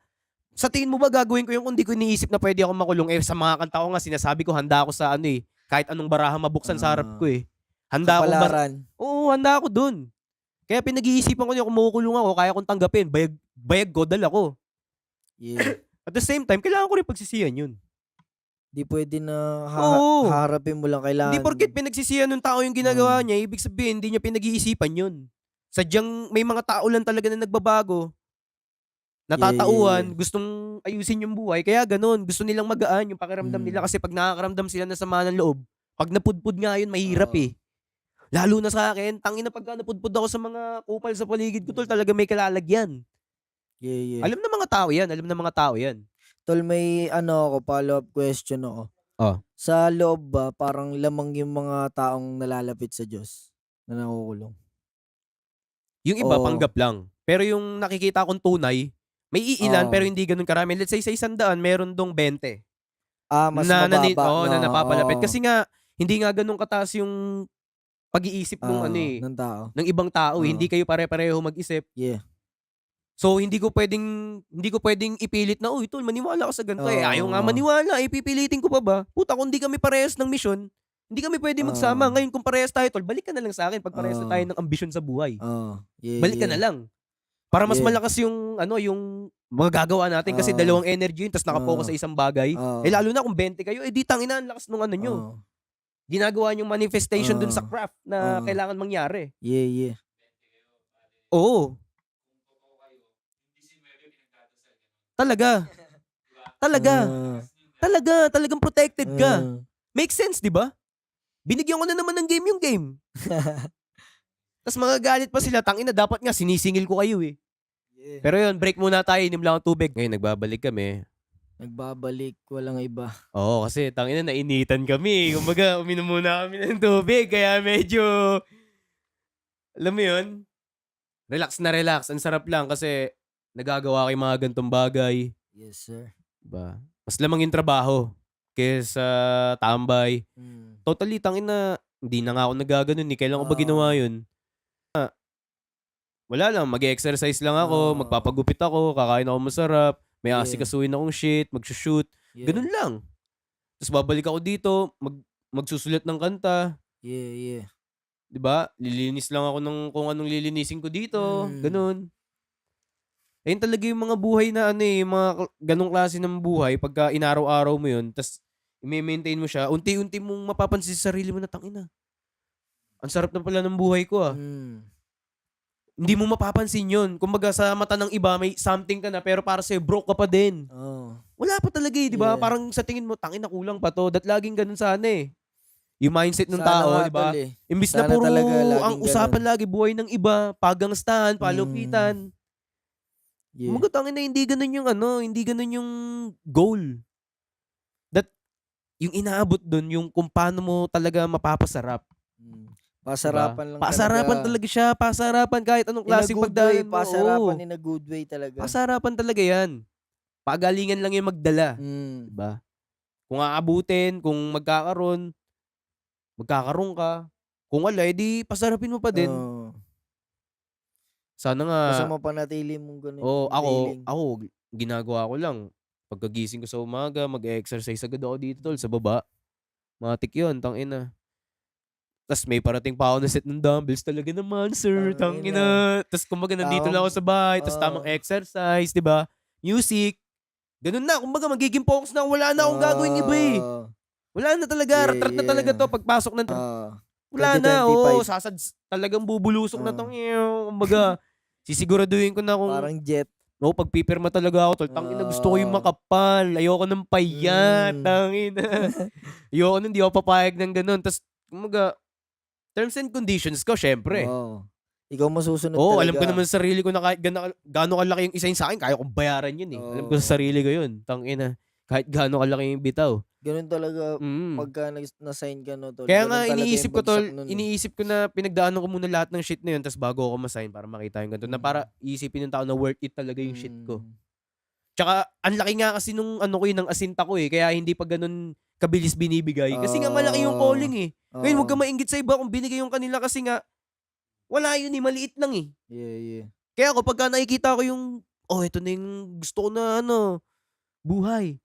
Sa tingin mo ba gagawin ko yung kung di ko iniisip na pwede ako makulong? Sa mga kanta ko nga, sinasabi ko, handa ako sa kahit anong baraha mabuksan sa harap ko eh. Handa ako. Oo, handa ako dun. Kaya pinag-iisipan ko niya kung makukulong ako, kaya kong tanggapin. Bayag godal ako. Yeah. At the same time, kailangan ko rin pagsisihan yun. Di pwede na Oo. harapin mo lang. Kailangan. Hindi porket pinagsisihan ng tao yung ginagawa niya, ibig sabihin, hindi niya pinag-iisipan yun. Sadyang may mga tao lang talaga na nagbabago. Natatauhan, gustong ayusin yung buhay. Kaya ganun, gusto nilang magaan yung pakiramdam nila. Kasi pag nakakaramdam sila na sama ng loob, pag napudpud nga yun, mahirap eh. Lalo na sa akin, tangina pagka napudpud ako sa mga kupal sa paligid ko, tol, talaga may kalalagyan. Yeah. Alam ng mga tao yan. Tol, may follow-up question ako. Sa loob ba, parang lamang yung mga taong nalalapit sa Diyos na nakukulong? Yung iba, panggap lang. Pero yung nakikita kong tunay, may iilan pero hindi ganun karami. Let's say sa 100, meron dong 20. Mas mababa. Na napapalapit. Kasi nga, hindi nga ganun kataas yung pag-iisip ng tao. ng ibang tao. Hindi kayo pare-pareho mag-isip. Yeah. So, hindi ko pwedeng ipilit na, uy, tol, maniwala ka sa ganito. Ayaw nga maniwala. Pipilitin ko pa ba? Puta, kung di kami parehas ng mission, hindi kami pwede magsama. Ngayon, kung parehas tayo, tol, balik ka na lang sa akin pag parehas na tayo ng ambisyon sa buhay. Balik ka na lang. Para mas malakas yung mga gagawa natin kasi dalawang energy yun, tas nakapokus sa isang bagay. Lalo na kung 20 kayo, di tangina, ang lakas nung nyo. Ginagawa yung manifestation dun sa craft na kailangan mangyari. Yeah. Oo. Talagang protected ka. Makes sense, di ba? Binigyan ko na naman ng game yung game. Tas magagalit pa sila, tangina, dapat nga sinisingil ko kayo eh. Yeah. Pero yun, break muna tayo, inom lang ang tubig. Ngayon, nagbabalik kami. Walang iba. Oo, kasi tangina, nainitan kami. Kumbaga, uminom muna kami ng tubig, kaya medyo, alam mo yun, relax na relax. Ang sarap lang kasi nagagawa kayo mga gantong bagay. Yes, sir. Diba? Mas lamang yung trabaho kaysa tambay. Totally, tangin na, hindi na nga ako nagaganon eh. Kailan ko ba ginawa yun? Wala lang, mag-exercise lang ako, magpapagupit ako, kakain ako masarap, may asikasuhin akong shit, mag-shoot. Ganun lang. Tapos babalik ako dito, magsusulat ng kanta. Yeah. 'Di ba? Lilinis lang ako ng kung anong lilinisin ko dito, ganun. Ayun talaga yung mga buhay na ano eh, yung mga ganong klase ng buhay pagka inaraw-araw mo yun, tas i-maintain mo siya, unti-unti mong mapapansin sa sarili mo na tangina. Ang sarap na pala ng buhay ko ah. Hindi mo mapapansin yun. Kumbaga sa mata ng iba, may something ka na, pero para sa'yo, broke ka pa din. Wala pa talaga eh, di ba? Yeah. Parang sa tingin mo, tangina kulang pa to. Dat laging ganun sana eh. Yung mindset ng Sana tao, nga, di ba? tol, eh. Imbis na Sana puro talaga laging ang usapan ganun. lagi, buhay ng iba, pagangstahan, palupitan. Yeah. Mga tangina, hindi ganun yung ano, hindi ganun yung goal. That, yung inaabot dun, yung kung paano mo talaga mapapasarap. Pasarapan lang Pasarapan talaga siya, pasarapan kahit anong klaseng pagdaan mo. Pasarapan Oo. in a good way talaga. Pasarapan talaga yan. Pagalingan lang yung magdala. Diba? Kung aabutin, kung magkakaroon ka. Kung wala, edi pasarapin mo pa din. Sana nga. Basta mapanatili mong ganun. Ako, ginagawa ko lang. Pagkagising ko sa umaga, mag-exercise agad ako dito, tol, sa baba. Matik yun, tangina. Tapos may parating pa ako na set ng dumbbells. Talaga naman, sir. Tangina. Tapos kumbaga nandito lang ako sa bahay. Tapos tamang exercise, di ba? Music. Ganun na. Kumbaga magiging focus na. Wala na akong gagawin iba eh. Wala na talaga. Rat na talaga to. Pagpasok ng... Wala na. 2025. Talagang bubulusok na tong... Kumbaga, sisiguraduhin ko na kung... Parang jet. No, pagpipirma talaga ako, tol. Tangina, gusto ko yung makapal. Ayoko ng payat. Tangina. Ayoko nun, di ako papayag ng ganun. Tapos, kumbaga, terms and conditions ko, syempre. Ikaw masusunod Oo, talaga. alam ko naman sa sarili ko na kahit gaano kalaki yung isa yun sa akin, kaya kong bayaran yun eh. Alam ko sa sarili ko yun. Tangina. Kahit gaano kalaki yung bitaw. Ganun talaga pagka na-sign ka no, tol. Kaya Ganun nga talaga iniisip yung ko, tol, bagsak nun, eh. iniisip ko na pinagdaanan ko muna lahat ng shit na yun, tapos bago ako ma-sign para makita yung ganito. Na para iisipin ng tao na worth it talaga yung shit ko. Tsaka, ang laki nga kasi nung ano ko yun, ng asinta ko eh. Kaya hindi pa ganun kabilis binibigay. Kasi nga malaki yung calling eh. Ngayon, huwag ka mainggit sa iba kung binigay yung kanila kasi nga, wala yun eh, maliit lang eh. Yeah. Kaya ako, pagka nakikita ko yung, ito na yung gusto ko na buhay.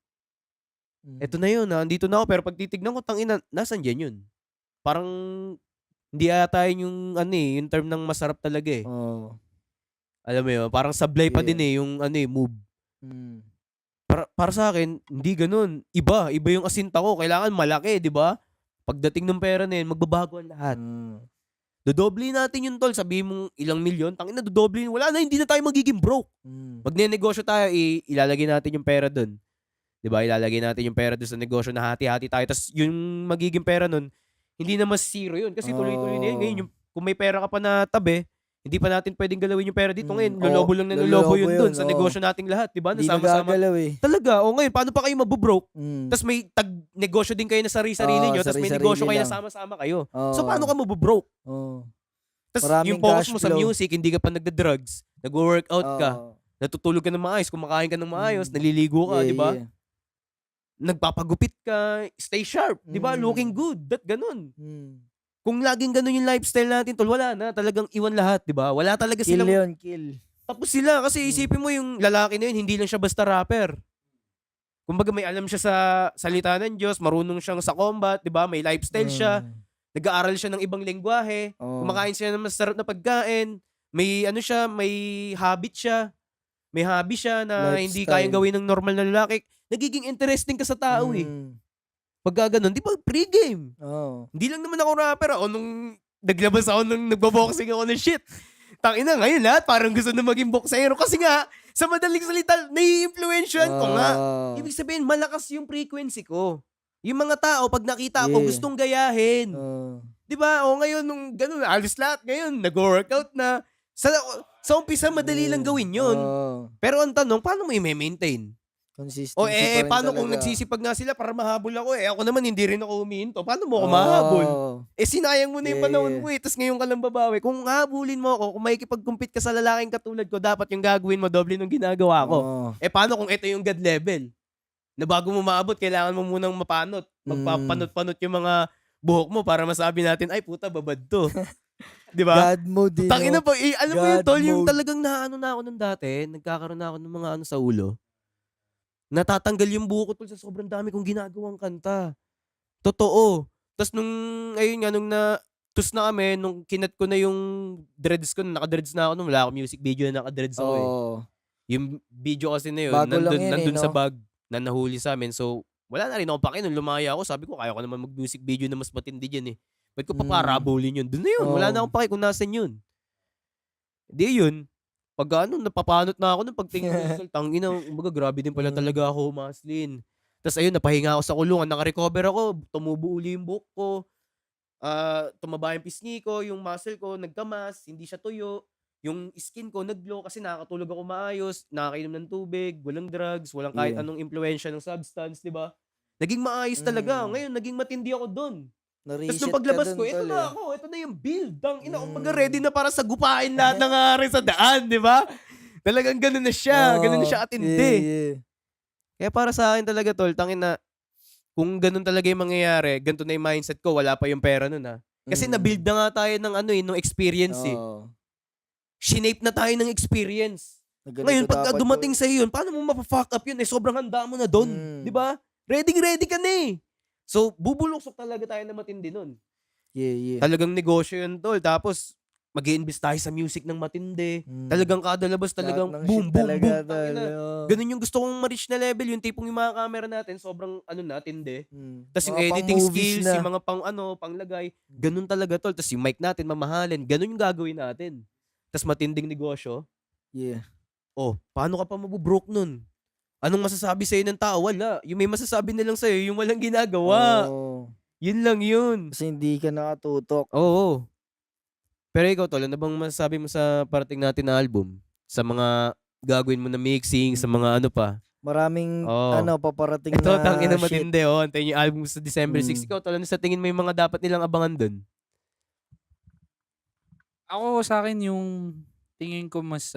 Ito na yun, andito na ako. Pero pag titignan ko, tangina, nasan dyan yun? Parang, hindi ata yun yung, yung term ng masarap talaga eh. Alam mo yun, parang sablay pa din eh, yung move. Para sa akin, hindi ganun. Iba yung asinta ko. Kailangan malaki, di ba? Pagdating ng pera na yun, magbabago ang lahat. Dodoble natin yun, tol. Sabihin mong ilang milyon, tangina, dodoble. Wala na, hindi na tayo magiging broke. Magne-negosyo tayo, ilalagay natin yung pera dun. Diba? Ilalagay natin yung pera dun sa negosyo na hati-hati tayo. Tapos yung magiging pera nun, hindi na mas zero yun. Kasi tuloy-tuloy na yun. Ngayon, kung may pera ka pa na tabi, hindi pa natin pwedeng galawin yung pera dito. Ngayon, lolobo lang na lolobo yun dun sa negosyo nating lahat. Diba? Hindi Nasama-sama. nagagalaw eh. Talaga. O ngayon, paano pa kayo mabubroke? Tapos may negosyo din kayo na sarili nyo. Tapos may sarili-sarili negosyo kayo na lang. sama-sama kayo. So, paano ka mabubroke? Tapos Maraming yung focus cash mo sa flow. music, hindi ka pa nagda-drugs, nag-workout ka, natutulog ka ng maayos, kumakain ka ng maayos, naliligo ka, di ba? Nagpapagupit ka, stay sharp, di ba? Looking good, ganun. Kung laging ganun yung lifestyle natin, tol, wala na, talagang iwan lahat, di ba? Wala talaga Kill silang... yun, kill. Tapos sila, kasi isipin mo yung lalaki na yun, hindi lang siya basta rapper. Kumbaga may alam siya sa salita ng Diyos, marunong siyang sa combat, di ba? May lifestyle siya. Nag-aaral siya ng ibang lengguwahe, kumakain siya ng masarap na pagkain, may may habit siya, may hobby siya na hindi Lifestyle. kayang gawin ng normal na lalaki. Nagiging interesting ka sa tao eh. Pagka ganun, di ba pre-game? Hindi lang naman ako rapper nung naglabas ako nung nagbaboxing ako ng shit. Tangina ngayon lahat parang gusto na maging boksero kasi nga sa madaling salita, nai-influensyan ko nga. Ibig sabihin, malakas yung frequency ko. Yung mga tao, pag nakita ako, gustong gayahin. Di ba? O ngayon, nung gano'n, alis lahat ngayon, nag-workout na. Sa umpisa, madali lang gawin yun. Pero ang tanong, paano mo i-maintain? Consistency O pa rin paano kung talaga. nagsisipag nga sila para mahabol ako ako naman, hindi rin ako umiinto. Paano mo ako mahabol? Sinayang mo na yung panahon mo Tapos ngayon ka lang babawi. Kung habulin mo ako, kung makikipag-compete ka sa lalaking katulad ko, dapat yung gagawin mo, doble nung ginagawa ko. Paano kung ito yung God level? Na bago mo maabot, kailangan mo munang mapanot. Magpapanot-panot yung mga buhok mo para masabi natin, ay puta, babad to. Di ba? God mode din. Tangina pa, alam mo yun, God tol, yung mode. talagang naano na ako nung dati, nagkakaroon na ako ng mga ano sa ulo. Natatanggal yung buhok ko, tol, sa sobrang dami kong ginagawang kanta. Totoo. Tapos ayun nga, tus na kami, nung kinat ko na yung dreads ko, naka-dreads na ako nung wala ako music video na naka-dreads ako eh. Oo. Yung video kasi na yun, Bago lang yan nandun eh, sa no? bag na nahuli sa amin. So, wala na rin ako pake. Nung lumaya ako, sabi ko, kaya ko naman mag-music video na mas matindi dyan eh. Ba't ko paparabulin yun? Doon na yun. Wala na akong pake kung nasan yun. Di yun. Pag ano, napapanot na ako nung pagtingin ko sa tangina, umaga, grabe din pala talaga ako, Maslin. Tapos ayun, napahinga ako sa kulungan, naka-recover ako, tumubo uli yung buhok ko. Tumaba yung pisngi ko, yung muscle ko nagkamas, hindi siya tuyo. Yung skin ko nag-glow kasi nakakatulog ako maayos, nakakainom ng tubig, walang drugs, walang kahit Yeah. anong impluwensya ng substance, di ba? Naging maayos talaga. Ngayon, naging matindi ako doon. Tapos Na-reset nung ka paglabas dun, ko, ito tol, na eh. ako, ito na yung build. Ina, umaga ready na para sagupain lahat ng ari sa daan, di ba? Talagang ganun na siya, ganun na siya atindi. Yeah. Kaya para sa akin talaga, tol, tangin na, kung ganun talaga yung mangyayari, ganito na yung mindset ko, wala pa yung pera nun ha. Kasi na-build na nga tayo ng ano eh, ng experience eh. Oo. Shinape na tayo ng experience. Na ganito Ngayon, pagka dapat, dumating tol. sa yun, paano mo mapa-fuck up yun eh? Sobrang handa mo na doon. Di ba? Ready ka na eh. So, bubuluksok talaga tayo na matindi nun. Yeah. Talagang negosyo yun, tol. Tapos, mag-i-invest tayo sa music ng matindi. Talagang kada labas talagang Lahat ng boom, shit boom, talaga, boom. tol. Tangina. Oo. Ganun yung gusto kong ma-reach na level. Yung tipong yung mga camera natin, sobrang ano na, tindi. Tapos yung Mga editing pang-movies skills, na. yung mga panglagay, ganun talaga, tol. Tapos yung mic natin, mamahalin. Ganun yung gagawin natin. Tapos matinding negosyo. Yeah. Oh, paano ka pa mabubroke nun? Anong masasabi sa'yo ng tao? Wala. Yung may masasabi na lang sa'yo, yung walang ginagawa. Oo. Yun lang yun. Kasi hindi ka nakatutok. Oo. Pero ikaw, tol, ano bang masasabi mo sa parating natin na album? Sa mga gagawin mo na mixing, sa mga ano pa? Maraming Oo. paparating Ito, na tangin na shit. matindi, oh. Antayin yung album sa December 6. Ikaw, tol, ano sa tingin mo yung mga dapat nilang abangan dun? Ako sa akin yung tingin ko mas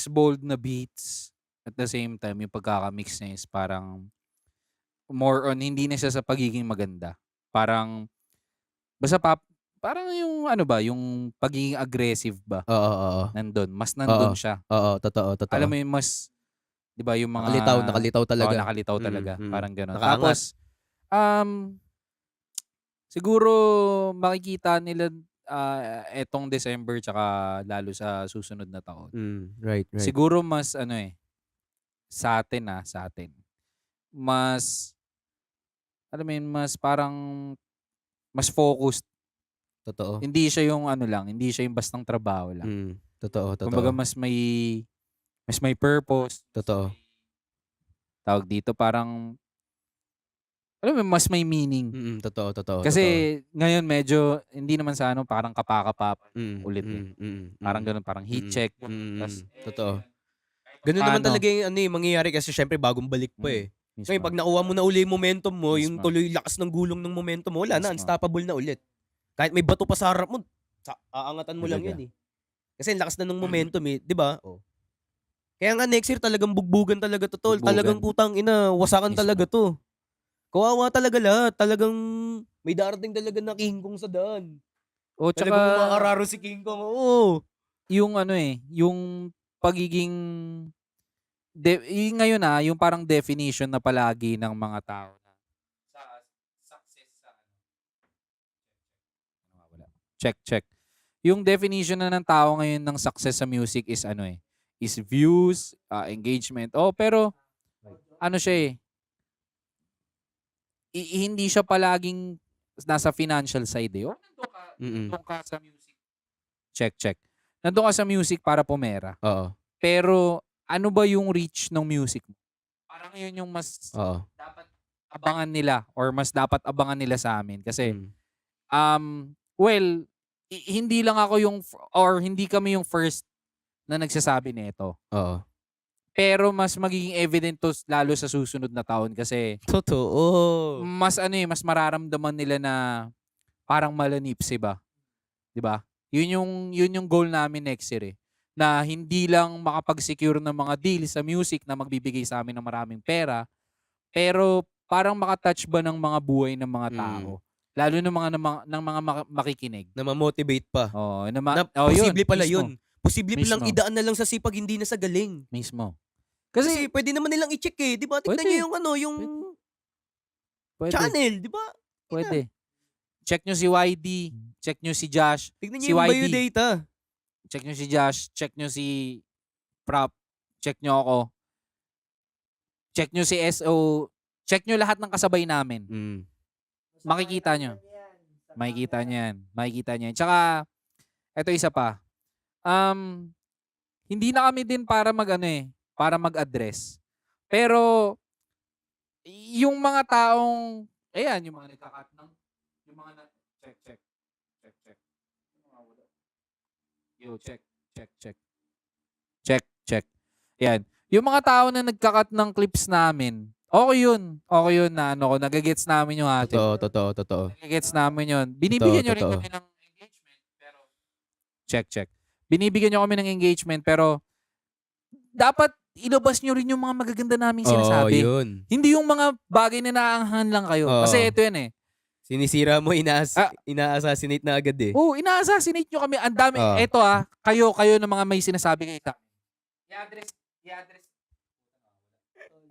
bold na beats at the same time yung pagkaka-mix niya is parang more on hindi na siya sa pagiging maganda. Parang basta parang yung ano ba, yung pagiging aggressive ba Oo. nandun. Mas nandun siya. Oo, totoo. Alam mo yung mas 'di ba yung mga Nakalitaw talaga. Oo, nakalitaw talaga. Mm. Parang gano'n. Nakaangat. Tapos siguro makikita nila etong December tsaka lalo sa susunod na taon. Right. Siguro mas sa atin. Mas alam mo yun, mas parang mas focused. Totoo. Hindi siya yung hindi siya yung bastang trabaho lang. Totoo. Kumbaga mas may purpose. Totoo. Tawag dito parang alam mo, mas may meaning. Totoo. Kasi ngayon medyo hindi naman sa parang kapakapap ulit eh. Parang ganun, parang heat check. Tas, Totoo. Ganun naman Paano? talaga yung mangyayari kasi syempre bagong balik pa eh. mismo. Ngayon, pag nakuha mo na uli yung momentum mo, yung Mismo. tuloy lakas ng gulong ng momentum mo, wala na, Mismo. unstoppable na ulit. Kahit may bato pa sa harap mo, aangatan mo lang Talaga. yan eh. Kasi ang lakas na ng momentum eh, di ba? Kaya nga next year talagang bugbugan talaga to, tol. Bugbugan. Talagang putang ina, wasakan Mismo. talaga to. Kawawa talaga lahat. Talagang may darating talaga na King Kong sa daan. O Talagang tsaka makararo si King Kong. Oo. yung yung pagiging yung ngayon yung parang definition na palagi ng mga tao na sa success sa check. Yung definition na ng tao ngayon ng success sa music is is views, engagement. Pero siya hindi siya palaging nasa financial side eh. Nandun ka sa music. Check. Nandun ka sa music para pumera. Oo. Pero ano ba yung reach ng music mo? Parang yun yung mas Oo. dapat abangan nila or mas dapat abangan nila sa amin. Kasi, hindi lang ako or hindi kami yung first na nagsasabi nito. Oo. Pero mas magiging evident to lalo sa susunod na taon kasi Totoo. mas mas mararamdaman nila na parang malanipsi ba? 'Di ba? Yun yung goal namin next year eh. na hindi lang makapag-secure ng mga deal sa music na magbibigay sa amin ng maraming pera, pero parang makatouch ba ng mga buhay ng mga tao? Lalo ng mga makikinig. Na ma-motivate pa. Oh, Na yun, posible pala mismo. yun. Posible palang Mismo. idaan na lang sa sipag, hindi na sa galing. Mismo. Kasi pwede naman nilang i-check eh. Di ba? Tignan Pwede. nyo yung yung Pwede. channel. Di ba? Pwede. Check nyo si YD. Check nyo si Josh. Tignan Si nyo yung YD. biodata. Check nyo si Josh. Check nyo si Prop. Check nyo ako. Check nyo si SO. Check nyo lahat ng kasabay namin. Makikita nyo. Makikita nyo yan. Makikita nyo yan. Tsaka, eto isa pa. Hindi na kami din para para mag-address. Pero, yung mga taong, ayan, yung mga nagkakat ng, yung mga check. Yo, check. Ayan. Yung mga tao na nagkakat ng clips namin, okay yun. Okay yun na nagagets namin yung atin. Totoo. Nagagets namin yun. Binibigyan nyo rin Totoo. kami ng engagement, pero check. Binibigyan nyo kami ng engagement, pero dapat ilabas nyo rin yung mga magaganda naming sinasabi. Yun. Hindi yung mga bagay na naanghan lang kayo. Oo. Kasi ito yan eh. Sinisira mo, ina-assassinate na agad eh. Oo, ina-assassinate nyo kami. Ang dami. Oo. Eto kayo ng mga may sinasabi kayo. I-address.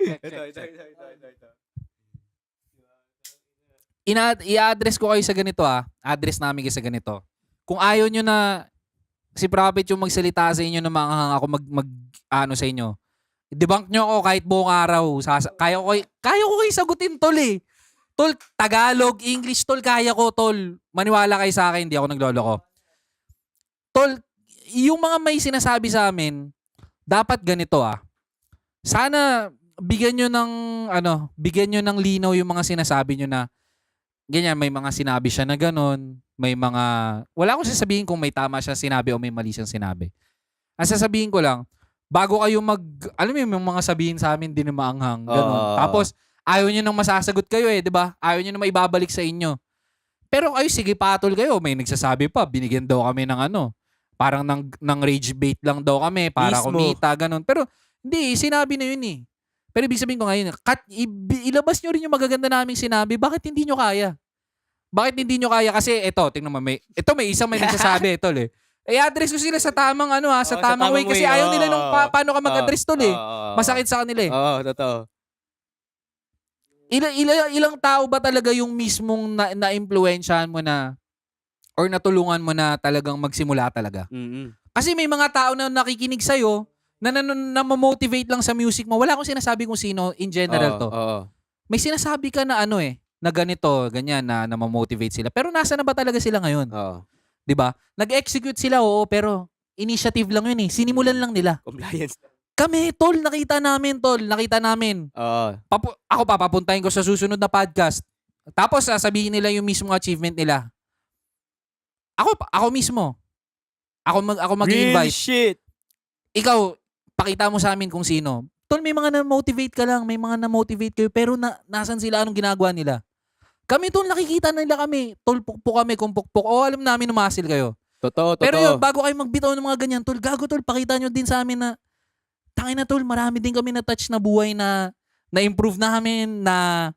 Check. I-address ko kayo sa ganito Address namin kayo sa ganito. Kung ayaw nyo na si Prophet yung magsalita sa inyo na ako sa inyo. Debunk nyo ako kahit buong araw. Kaya ko kayo sagutin, tol eh. Tol, Tagalog, English, tol, kaya ko, tol. Maniwala kayo sa akin, hindi ako nagloloko. Tol, yung mga may sinasabi sa amin, dapat ganito Sana bigyan nyo ng linaw yung mga sinasabi nyo na ganyan, may mga sinabi siya na ganon, may mga, wala akong sasabihin kung may tama siya sinabi o may mali siyang sinabi. Ang sasabihin ko lang, bago kayo alam mo yung mga sabihin sa amin, din na maanghang, ganon. Tapos, ayaw nyo nang masasagot kayo di ba? Ayaw nyo nang maibabalik sa inyo. Pero kayo, sige patol kayo. May nagsasabi pa, binigyan daw kami ng parang ng rage bait lang daw kami para Mismo. kumita, ganon. Pero, hindi, sinabi na yun eh. Pero ibig sabihin ko ngayon, ilabas nyo rin yung magaganda naming sinabi. Bakit hindi nyo kaya? Bakit hindi nyo kaya? Kasi tingnan mo, may isang may nagsasabi, tol eh. I-address ko sila sa tamang sa tamang way. Kasi ayaw nila nung paano ka mag-address, tol eh. Masakit sa kanila eh. Oo, totoo. Ilang tao ba talaga yung mismong na-impluwensyahan mo na or natulungan mo na talagang magsimula talaga? Kasi may mga tao na nakikinig sa'yo na motivate lang sa music mo. Wala akong sinasabi kung sino in general to. May sinasabi ka na na ganito, ganyan, na mamotivate sila. Pero nasa na ba talaga sila ngayon? 'Di ba? Nag-execute sila, pero initiative lang yun eh. Sinimulan lang nila. Compliance. Kami, tol, nakita namin. Ako papuntahin ko sa susunod na podcast. Tapos sasabihin nila yung mismong achievement nila. Ako mismo. Ako mag-invite. Real shit. Ikaw, pakita mo sa amin kung sino. Tol, may mga na-motivate ka lang. May mga na-motivate kayo. Pero nasan sila? Anong ginagawa nila? Kami, tol, nakikita nila kami. Tol, pukpuk kami kung pukpuk. Alam namin umasil kayo. Totoo. Pero yun, bago kayo magbitaw ng mga ganyan, tol, gago, tol, pakita nyo din sa amin na tangin na, tol, marami din kami na-touch na buhay na na-improve namin, na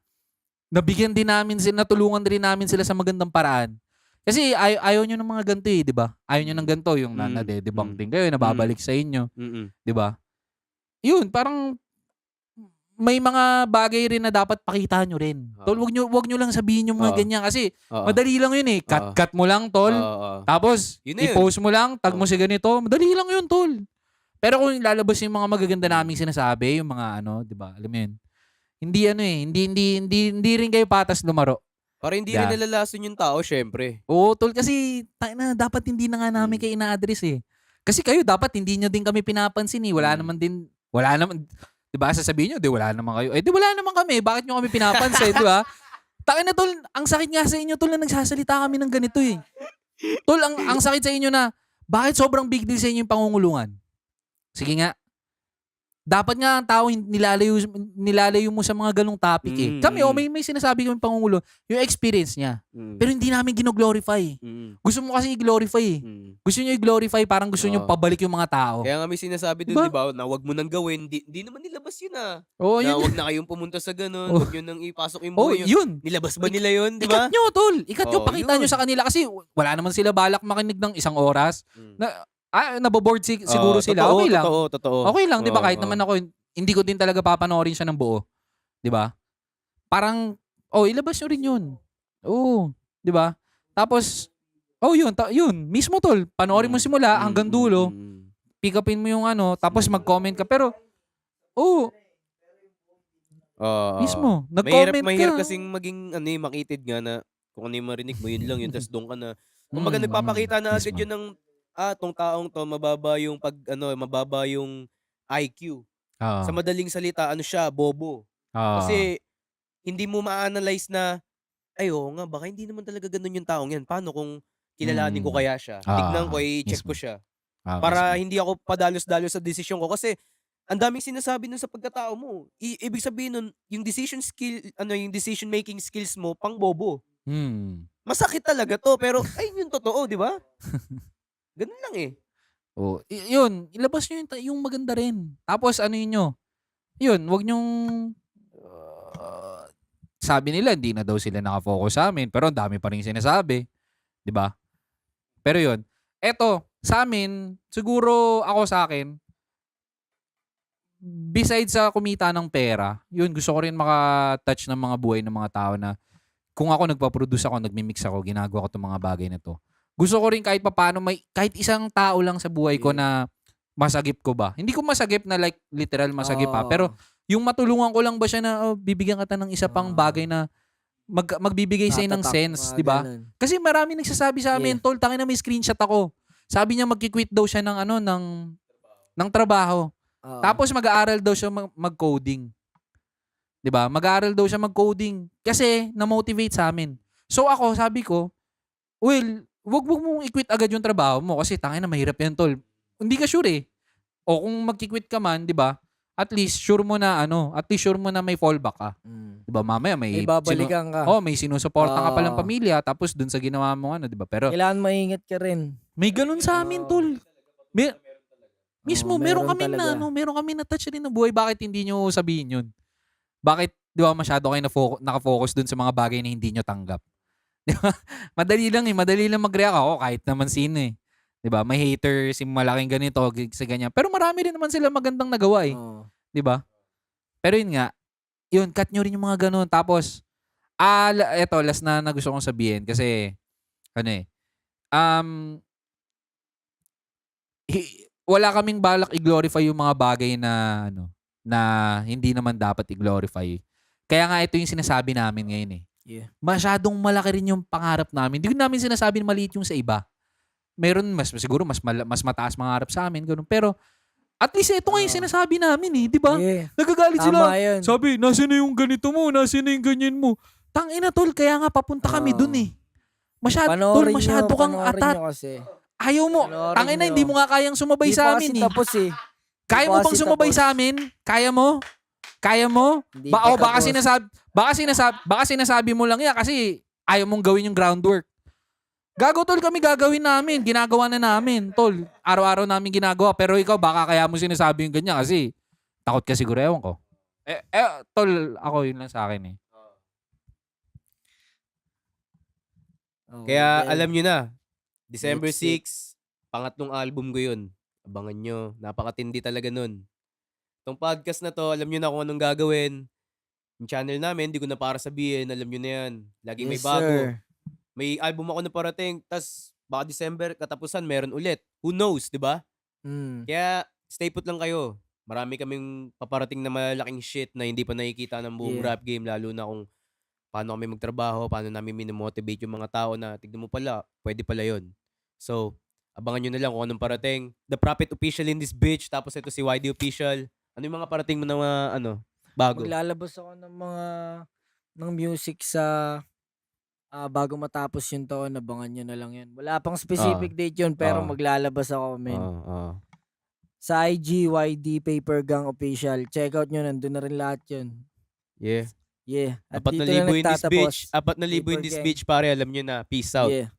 nabigyan din namin, natulungan din namin sila sa magandang paraan. Kasi ayaw nyo ng mga ganito di ba? Ayaw nyo ng ganito, yung nade-debunk din kayo, nababalik sa inyo. Di ba? Yun, parang may mga bagay rin na dapat pakita nyo rin. Tol, wag nyo lang sabihin yung mga ganyan kasi madali lang yun eh. Cut mo lang, tol. Tapos, i-post mo lang, tag mo si ganito. Madali lang yun, tol. Pero kung lalabas yung mga magaganda naming sinasabi, yung mga di ba? Alam mo yun. Hindi rin kayo patas lumaro. Para hindi rin nalalason yung tao, syempre. Oo, tol, kasi dapat hindi na nga namin kayo ina-address eh. Kasi kayo dapat hindi nyo din kami pinapansin eh. Wala naman, 'di ba? Sasabihin nyo, wala naman kayo. Di wala naman kami. Bakit nyo kami pinapansin, 'di ba? Tangin na, tol, ang sakit nga sa inyo, tol, na nagsasalita kami ng ganito eh. Tol, ang sakit sa inyo na bakit sobrang big deal sa inyo yung pangungulungan? Sige nga. dapat nga ang tao nilalayo mo sa mga ganung topic eh. Kami, may sinasabi kami Pangulo, yung experience niya. Pero hindi namin gino-glorify. Gusto mo kasi i-glorify eh. Gusto nyo i-glorify, parang gusto nyo Oo. pabalik yung mga tao. Kaya nga may sinasabi doon, Diba? di ba, na wag mo nang gawin. Di naman nilabas yun ah. Oo, Na yun. wag na kayong pumunta sa ganun. Oh. Wag nyo nang ipasok yung Oh, buhay nyo. yun. Nilabas ba nila yun, di ba? Ikat nyo, tol. Ikat nyo, Oh, pakita nyo yun. sa kanila kasi wala naman sila balak makinig ng 1 oras. Naboboard siguro sila. Okay lang. Totoo. Okay lang, 'di ba? Oo, Kahit oo. naman ako hindi ko din talaga papanoorin siya ng buo. 'Di ba? Parang ilabas nyo rin 'yun. Oo, 'di ba? Tapos yun mismo tol. Panoorin mo simula hanggang dulo. Pick upin mo yung tapos mag-comment ka. Pero mismo, nag-comment Mahirap ka. kasing maging makitid nga na kung ano yung marinig mo, yun lang yun. Tapos doon ka na. Kumbaga nagpapakita na agad mismo. yun ng tong taong to mababa yung mababa yung IQ. Oo. Sa madaling salita, siya, bobo. Oo. Kasi hindi mo ma-analyze na oo nga, baka hindi naman talaga ganun yung taong yan. Paano kung kilalanin ko kaya siya? Tignan ko, i-check ko mismo. siya. Oo, Para mismo. hindi ako padalos-dalos sa desisyon ko. Kasi ang daming sinasabi nun sa pagkatao mo. Ibig sabihin nun, yung decision making skills mo, pang bobo. Masakit talaga to, pero ayun yung totoo, di ba? Ganun lang eh. Yun, ilabas nyo yung maganda rin. Tapos yun, wag nyong sabi nila hindi na daw sila nakafocus sa amin, pero ang dami pa rin sinasabi, 'di ba? Pero yun, eto sa amin, siguro ako sa akin, besides sa kumita ng pera, yun gusto ko rin maka-touch ng mga buhay ng mga tao na kung ako nagpa-produce ako, nagmi-mix ako, ginagawa ko 'tong mga bagay na to. Gusto ko rin kahit papaano kahit isang tao lang sa buhay ko na masagip ko ba. Hindi ko masagip na like literal masagip ha, pero yung matulungan ko lang ba siya na bibigyan kita ng isa pang bagay na magbibigay sa'yo ng sense, di ba? Kasi marami nagsasabi sa amin, tol, tangina may screenshot ako. Sabi niya magki-quit daw siya ng ng trabaho. Tapos mag-aaral daw siya mag-coding. 'Di ba? Mag-aaral daw siya mag-coding kasi na-motivate sa amin. So ako, sabi ko, well, wag mong i-quit agad yung trabaho mo kasi tangina mahirap yan, tol. Hindi ka sure eh. O kung magki-quit ka man, 'di ba? At least sure mo na may fallback ka. 'Di ba? Mamaya may babalikan ka. may sinusuporta ka pa lang pamilya tapos dun sa ginawa mo 'di ba? Pero Kailangan maingat ka rin. may ganun sa amin, tol. Mismo meron kami talaga. meron kami na touch rin ng buhay. Bakit hindi nyo sabihin 'yun? Bakit 'di ba masyado kayo nakafocus dun sa mga bagay na hindi nyo tanggap? 'Di ba? Madali lang mag-react ako kahit naman sino eh. 'Di ba? May haters, yung malaking ganito, sa ganyan. Pero marami rin naman sila magandang nagawa eh. 'Di ba? Pero yun nga, cut nyo rin yung mga ganun. Tapos eto last na gusto kong sabihin kasi wala kaming balak i-glorify yung mga bagay na na hindi naman dapat i-glorify. Kaya nga ito yung sinasabi namin ngayon eh. Yeah. Masyadong malaki rin yung pangarap namin. Hindi ko namin sinasabi na maliit yung sa iba. Meron siguro mas mataas mangarap sa amin, ganun. Pero at least ito nga yung sinasabi namin eh, di ba? Yeah. Nagagalit sila. Tama yun. Sabi, nasan na yung ganito mo? Nasan na yung ganyan mo? Tangina tol, kaya nga papunta kami dun eh. Panoorin Masyado kang panoorin atat. nyo kasi. Ayaw mo. Panoorin Tangina, nyo. hindi mo nga kayang sumabay Di sa pa amin kasi eh. tapos eh. Kaya mo Di pa bang kasi sumabay tapos. sa amin? Kaya mo? Kaya mo? Hindi pa Baka sinasabi mo lang yan kasi ayaw mong gawin yung groundwork. Gago tol, kami gagawin namin. Ginagawa na namin, tol. Araw-araw namin ginagawa. Pero ikaw, baka kaya mo sinasabi yung ganyan kasi takot ka siguro, ewan ko. Tol, ako yun lang sa akin eh. Kaya alam nyo na, December 6, pangatlong album ko yun. Abangan nyo, napakatindi talaga nun. Itong podcast na to, alam nyo na kung anong gagawin. Yung channel namin, hindi ko na para sabihin, alam nyo na yan. Laging may bago. Sir. May album ako na parating, tas baka December, katapusan, meron ulit. Who knows, di ba? Kaya stay put lang kayo. Marami kaming paparating na malaking shit na hindi pa nakikita ng buong rap game, lalo na kung paano kami magtrabaho, paano namin minomotivate yung mga tao na tignan mo pala, pwede pala yun. So, abangan nyo na lang kung anong parating. The Prophet Official in this bitch, tapos ito si YD Official. Ano yung mga parating mo na mga, bago? Maglalabas ako ng music sa bago matapos yung taon, abangan nyo na lang yun. Wala pang specific date yun, pero maglalabas ako, men. Sa IG, YD, Paper Gang Official. Check out nyo, nandun na rin lahat yun. Yeah. Yeah. At 4,000 dito na in this nagtatapos. bitch. 4,000 in Paper this Gang. bitch, pare. Alam nyo na. Peace out. Yeah.